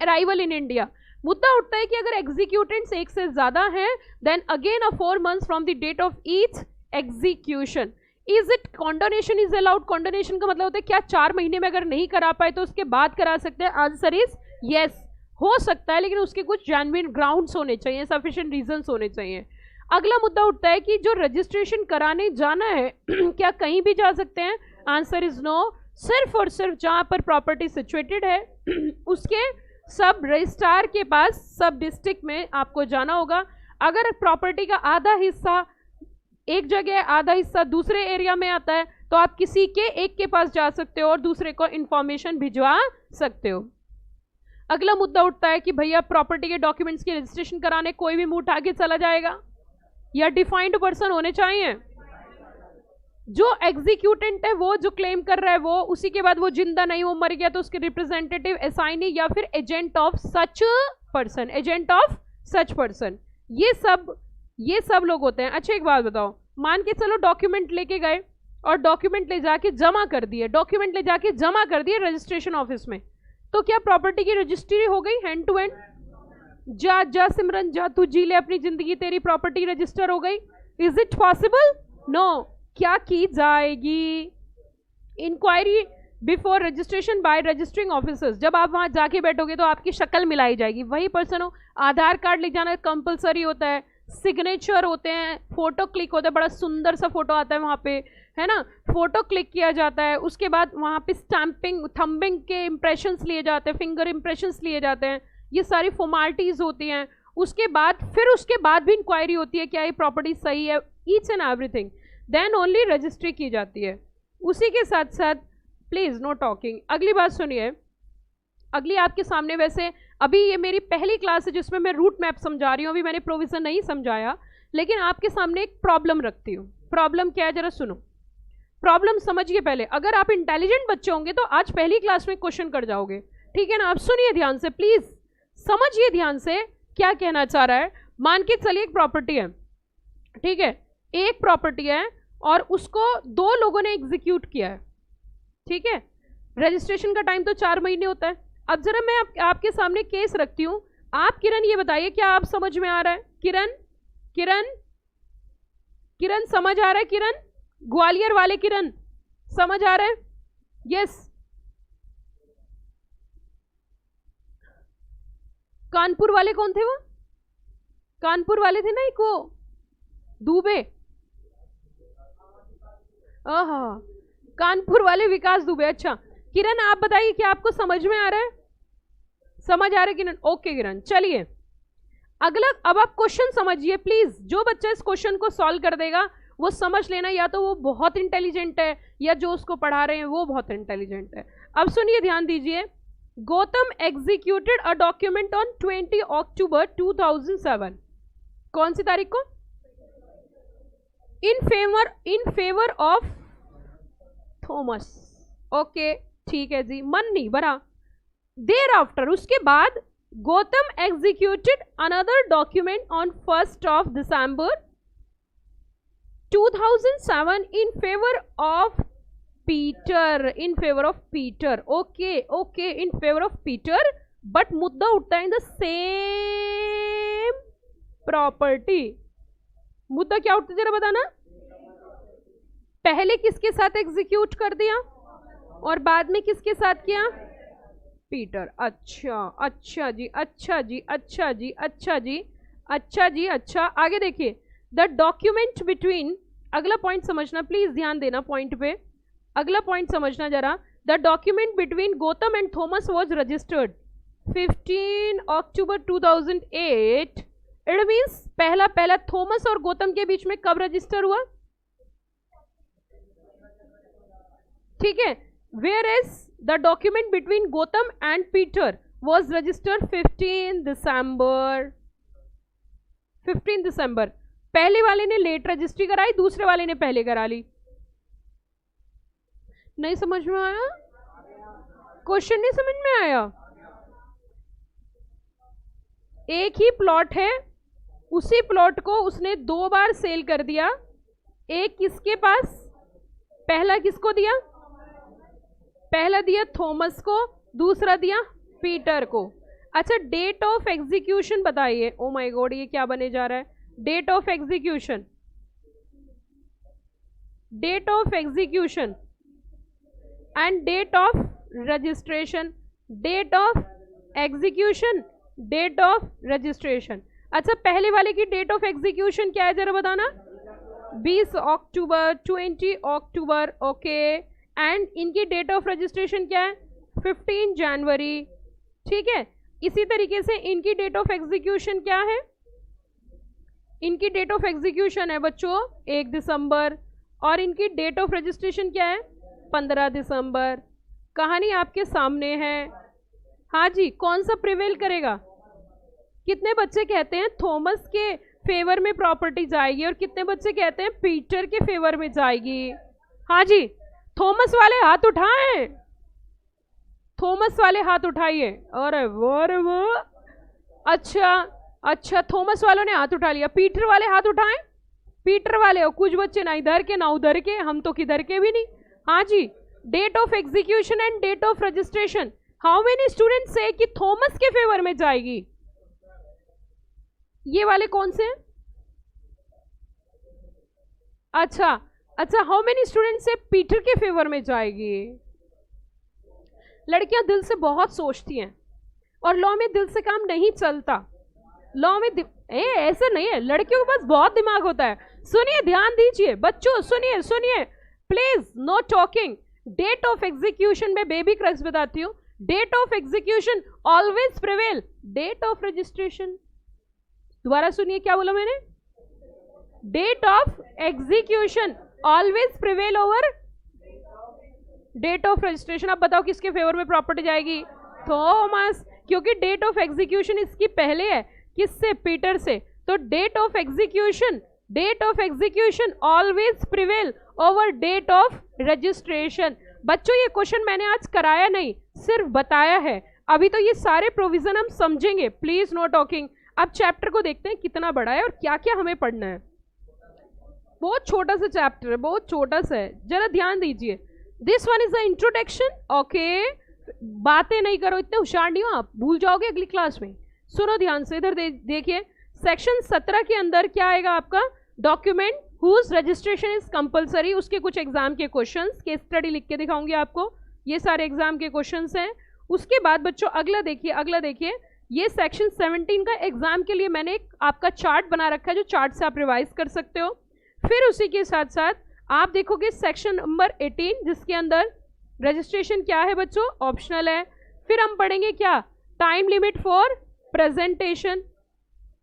arrival in India. मुद्दा उठता है कि अगर एग्जीक्यूटेंट्स एक से ज्यादा हैं, then again a 4 months from the date of each execution. Is it condonation is allowed? Condonation का मतलब होता है क्या 4 महीने में अगर नहीं करा पाए तो उसके बाद करा सकते हैं? आंसर इज यस, हो सकता है, लेकिन उसके कुछ जेन्युइन ग्राउंड्स होने चाहिए, सफिशिएंट रीजंस होने चाहिए। अगला मुद्दा उठता है कि जो रजिस्ट्रेशन कराने जाना है क्या कहीं भी जा सकते हैं? Answer is no. सिर्फ और सिर्फ जहां पर प्रॉपर्टी सिचुएटेड है उसके सब रजिस्ट्रार के पास, सब डिस्ट्रिक्ट में आपको जाना होगा। अगर प्रॉपर्टी का आधा हिस्सा एक जगह, आधा हिस्सा दूसरे एरिया में आता है, तो आप किसी के एक के पास जा सकते हो और दूसरे को इंफॉर्मेशन भिजवा सकते हो। अगला मुद्दा उठता है कि भैया प्रॉपर्टी के डॉक्यूमेंट्स की रजिस्ट्रेशन कराने कोई भी मुंह उठा के चला जाएगा या डिफाइंड पर्सन होने चाहिए? जो एग्जीक्यूटेंट है वो जो क्लेम कर रहा है वो, उसी के बाद वो जिंदा नहीं, वो मर गया, तो उसके रिप्रेजेंटेटिव, असाइनी या फिर agent of such person, agent of such person, ये सब लोग होते हैं। अच्छा एक बात बताओ, मान के चलो डॉक्यूमेंट लेके गए और डॉक्यूमेंट ले जाके जमा कर दिए, डॉक्यूमेंट ले जाके जमा कर दिए रजिस्ट्रेशन ऑफिस में, तो क्या प्रॉपर्टी की रजिस्ट्री हो गई हैंड टू हैंड? जा सिमरन जा, तू जी ले अपनी जिंदगी, तेरी प्रॉपर्टी रजिस्टर हो गई। Is it possible? नो। क्या की जाएगी? Inquiry before registration by registering officers. जब आप वहां जाके बैठोगे तो आपकी शक्ल मिलाई जाएगी, वही पर्सन हो। आधार कार्ड ले जाना कंपलसरी होता है, सिग्नेचर होते हैं, फोटो क्लिक होता है, बड़ा सुंदर सा फोटो आता है वहाँ पे, है ना, फोटो क्लिक किया जाता है। उसके बाद वहाँ पे स्टैंपिंग, थंबिंग के इंप्रेशंस लिए जाते हैं, फिंगर इंप्रेशंस लिए जाते हैं, ये सारी फॉर्मेलिटीज होती हैं। उसके बाद भी इंक्वायरी होती है क्या ये प्रॉपर्टी सही है, each and everything, then only registry की जाती है। उसी के साथ साथ प्लीज नो टॉकिंग। अगली बात सुनिए, अगली आपके सामने, वैसे अभी ये मेरी पहली क्लास है जिसमें मैं रूट मैप समझा रही हूँ, अभी मैंने प्रोविजन नहीं समझाया, लेकिन आपके सामने एक प्रॉब्लम रखती हूँ। प्रॉब्लम क्या है जरा सुनो, प्रॉब्लम समझिए पहले। अगर आप इंटेलिजेंट बच्चे होंगे तो आज पहली क्लास में क्वेश्चन कर जाओगे, ठीक है ना? आप सुनिए ध्यान से, प्लीज समझिए ध्यान से क्या कहना चाह रहा है। मान के चलिए एक प्रॉपर्टी है, ठीक है, एक प्रॉपर्टी है और उसको 2 लोगों ने एग्जीक्यूट किया है, ठीक है। रजिस्ट्रेशन का टाइम तो 4 महीने होता है। अब जरा मैं आपके सामने केस रखती हूँ। आप किरण ये बताइए क्या आप समझ में आ रहा है? किरण समझ आ रहा है? किरण, ग्वालियर वाले किरण समझ आ रहा है? यस। कानपुर वाले कौन थे? वो कानपुर वाले थे ना एक, वो दुबे, कानपुर वाले विकास दुबे। अच्छा किरण आप बताइए क्या आपको समझ में आ रहा है? समझ आ रहा है किरण? ओके किरण, चलिए अगला। अब आप क्वेश्चन समझिए प्लीज। जो बच्चा इस क्वेश्चन को सॉल्व कर देगा वो समझ लेना, या तो वो बहुत इंटेलिजेंट है या जो उसको पढ़ा रहे हैं वो बहुत इंटेलिजेंट है। अब सुनिए, ध्यान दीजिए। Gautam executed a document on 20 अक्टूबर 2007। कौन सी तारीख को? In favour of Thomas. Okay ठीक है जी, मन नहीं भरा। देर आफ्टर, उसके बाद Gotham executed another document on 1st of December 2007 in favor of Peter. In favor of Peter. Okay, in favor of Peter. But मुद्दा उठता है इन द सेम प्रॉपर्टी. मुद्दा क्या उठता है जरा बताना. पहले किसके साथ एग्जीक्यूट कर दिया और बाद में किसके साथ किया. पीटर. अच्छा जी. आगे देखिए. द डॉक्यूमेंट बिटवीन, अगला पॉइंट समझना प्लीज, ध्यान देना पॉइंट पे. अगला पॉइंट समझना जरा. The document between Gautam and Thomas was registered 15 October 2008. It means पहला थॉमस और गौतम के बीच में कब रजिस्टर हुआ. ठीक है. Where is the document between Gautam and Peter was registered 15 December. पहले वाले ने लेट रजिस्ट्री कराई, दूसरे वाले ने पहले करा ली. नहीं समझ में आया. क्वेश्चन नहीं समझ में आया. एक ही प्लॉट है, उसी प्लॉट को उसने 2 बार सेल कर दिया. एक किसके पास, पहला किसको दिया, पहला दिया थॉमस को, दूसरा दिया पीटर को. अच्छा, डेट ऑफ एग्जीक्यूशन बताइए. ओ माय गॉड, ये क्या बने जा रहा है. Date of execution and date of registration. Date of execution, date of registration. अच्छा, पहले वाले की डेट ऑफ एग्जीक्यूशन क्या है जरा बताना. 20 अक्टूबर, 20 अक्टूबर. ओके. एंड इनकी डेट ऑफ रजिस्ट्रेशन क्या है, 15 जनवरी. ठीक है. इसी तरीके से इनकी डेट ऑफ एग्जीक्यूशन क्या है, इनकी डेट ऑफ एग्जीक्यूशन है बच्चों 1 दिसंबर, और इनकी डेट ऑफ रजिस्ट्रेशन क्या है 15 दिसंबर. कहानी आपके सामने है. हाँ जी, कौन सा प्रिवेल करेगा. कितने बच्चे कहते हैं थॉमस के फेवर में प्रॉपर्टी जाएगी और कितने बच्चे कहते हैं पीटर के फेवर में जाएगी. हाँ जी, थॉमस वाले हाथ उठाएं. थॉमस वाले हाथ उठाइए. अरे वो अच्छा, थॉमस वालों ने हाथ उठा लिया. पीटर वाले हाथ उठाएं. पीटर वाले हो, कुछ बच्चे ना इधर के ना उधर के, हम तो किधर के भी नहीं. हाँ जी, date of execution and date of registration. How many students से कि थॉमस के फेवर में जाएगी. ये वाले कौन से हैं. अच्छा, हाउ मेनी स्टूडेंट्स से पीटर के फेवर में जाएगी. लड़कियां दिल से बहुत सोचती हैं और लॉ में दिल से काम नहीं चलता. लॉ में ऐसे नहीं है, लड़कियों के पास बहुत दिमाग होता है. सुनिए, ध्यान दीजिए बच्चों, सुनिए please, no talking. Date of execution में बेबी क्रक्स बताती हूँ. Date of execution always prevail. Date of registration, दोबारा सुनिए क्या बोला मैंने. Date of execution always prevail over date of registration. अब बताओ किसके फेवर में प्रॉपर्टी जाएगी, थॉमस, क्योंकि डेट ऑफ एग्जीक्यूशन इसकी पहले है. किससे, पीटर से. तो date of execution always prevail over date of registration. बच्चों, ये क्वेश्चन मैंने आज कराया नहीं, सिर्फ बताया है. अभी तो ये सारे प्रोविजन हम समझेंगे. Please no talking. अब चैप्टर को देखते हैं कितना बड़ा है और क्या क्या हमें पढ़ना है. बहुत छोटा सा चैप्टर है, बहुत छोटा सा है, जरा ध्यान दीजिए. This one is the introduction. Okay, बातें नहीं करो, इतने होशियार नहीं हो आप, भूल जाओगे अगली क्लास में. सुनो ध्यान से, इधर देखिए. सेक्शन 17 के अंदर क्या आएगा आपका, document whose registration is compulsory. उसके कुछ एग्जाम के क्वेश्चंस, केस स्टडी लिख के दिखाऊंगी आपको. ये सारे एग्जाम के क्वेश्चंस हैं. उसके बाद बच्चों अगला देखिए. ये सेक्शन 17 का एग्जाम के लिए मैंने एक आपका चार्ट बना रखा है, जो चार्ट से आप रिवाइज कर सकते हो. फिर उसी के साथ साथ आप देखोगे सेक्शन नंबर 18, जिसके अंदर रजिस्ट्रेशन क्या है बच्चों, ऑप्शनल है. फिर हम पढ़ेंगे क्या, टाइम लिमिट फॉर प्रेजेंटेशन.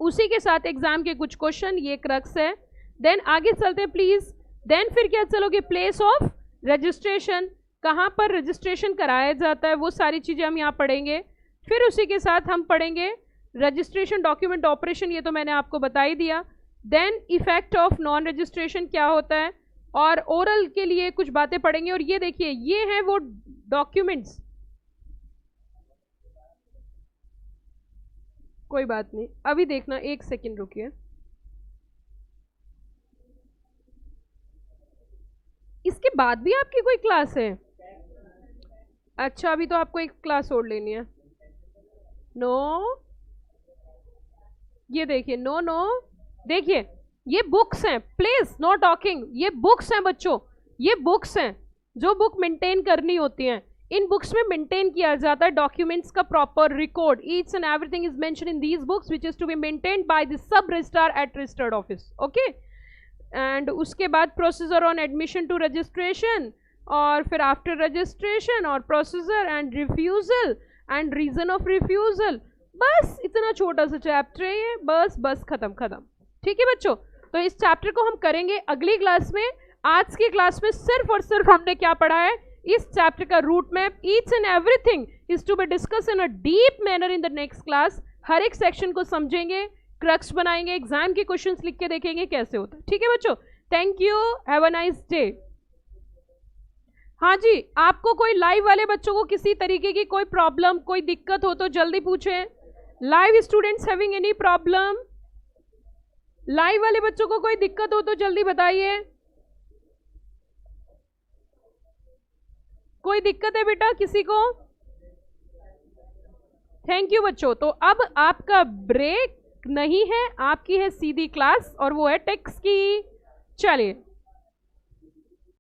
उसी के साथ एग्जाम के कुछ क्वेश्चन, ये क्रक्स है. देन आगे चलते प्लीज. देन फिर क्या चलोगे, प्लेस ऑफ रजिस्ट्रेशन, कहाँ पर रजिस्ट्रेशन कराया जाता है, वो सारी चीजें हम यहाँ पढ़ेंगे. फिर उसी के साथ हम पढ़ेंगे रजिस्ट्रेशन डॉक्यूमेंट ऑपरेशन, ये तो मैंने आपको बता ही दिया. Then effect of non registration क्या होता है, और ओरल के लिए कुछ बातें पढ़ेंगे. और ये देखिए, ये हैं वो डॉक्यूमेंट्स कोई बात नहीं, अभी देखना, एक सेकंड रुकिए। इसके बाद भी आपकी कोई क्लास है? अच्छा, अभी तो आपको एक क्लास और लेनी है। नो, ये देखिए, नो नो, देखिए ये बुक्स हैं, प्लीज नो टॉकिंग। ये बुक्स हैं बच्चों, ये बुक्स हैं जो बुक मेंटेन करनी होती हैं। इन बुक्स में मेंटेन किया जाता है डॉक्यूमेंट्स का proper record. Each and everything is mention in these books which is to be maintained by the sub registrar at registered office. Okay, and उसके बाद procedure on admission to registration, और फिर after registration और procedure and refusal and reason of refusal. बस इतना छोटा सा chapter है ये, बस बस खत्म खत्म। ठीक है बच्चों, तो इस चैप्टर को हम करेंगे अगली क्लास में। आज की क्लास में सिर्फ और सिर्फ हमने क्या पढ़ा है, इस चैप्टर का root map. Each and everything is to be discuss in a deep manner in the next class. हर एक सेक्शन को समझेंगे, क्रक्स बनाएंगे, एग्जाम के क्वेश्चंस लिख के देखेंगे कैसे होता है। ठीक है बच्चों, thank you, have a nice day. हाँ जी, आपको कोई लाइव वाले बच्चों को किसी तरीके की कोई प्रॉब्लम, कोई दिक्कत हो तो जल्दी पूछें। Live students having any problem? Live वाले बच्चों को कोई दिक्कत हो तो जल्दी बताइए। कोई दिक्कत है बेटा किसी को? थैंक यू बच्चों। तो अब आपका ब्रेक नहीं है, आपकी है सीधी क्लास, और वो है टेक्स्ट की। चलिए।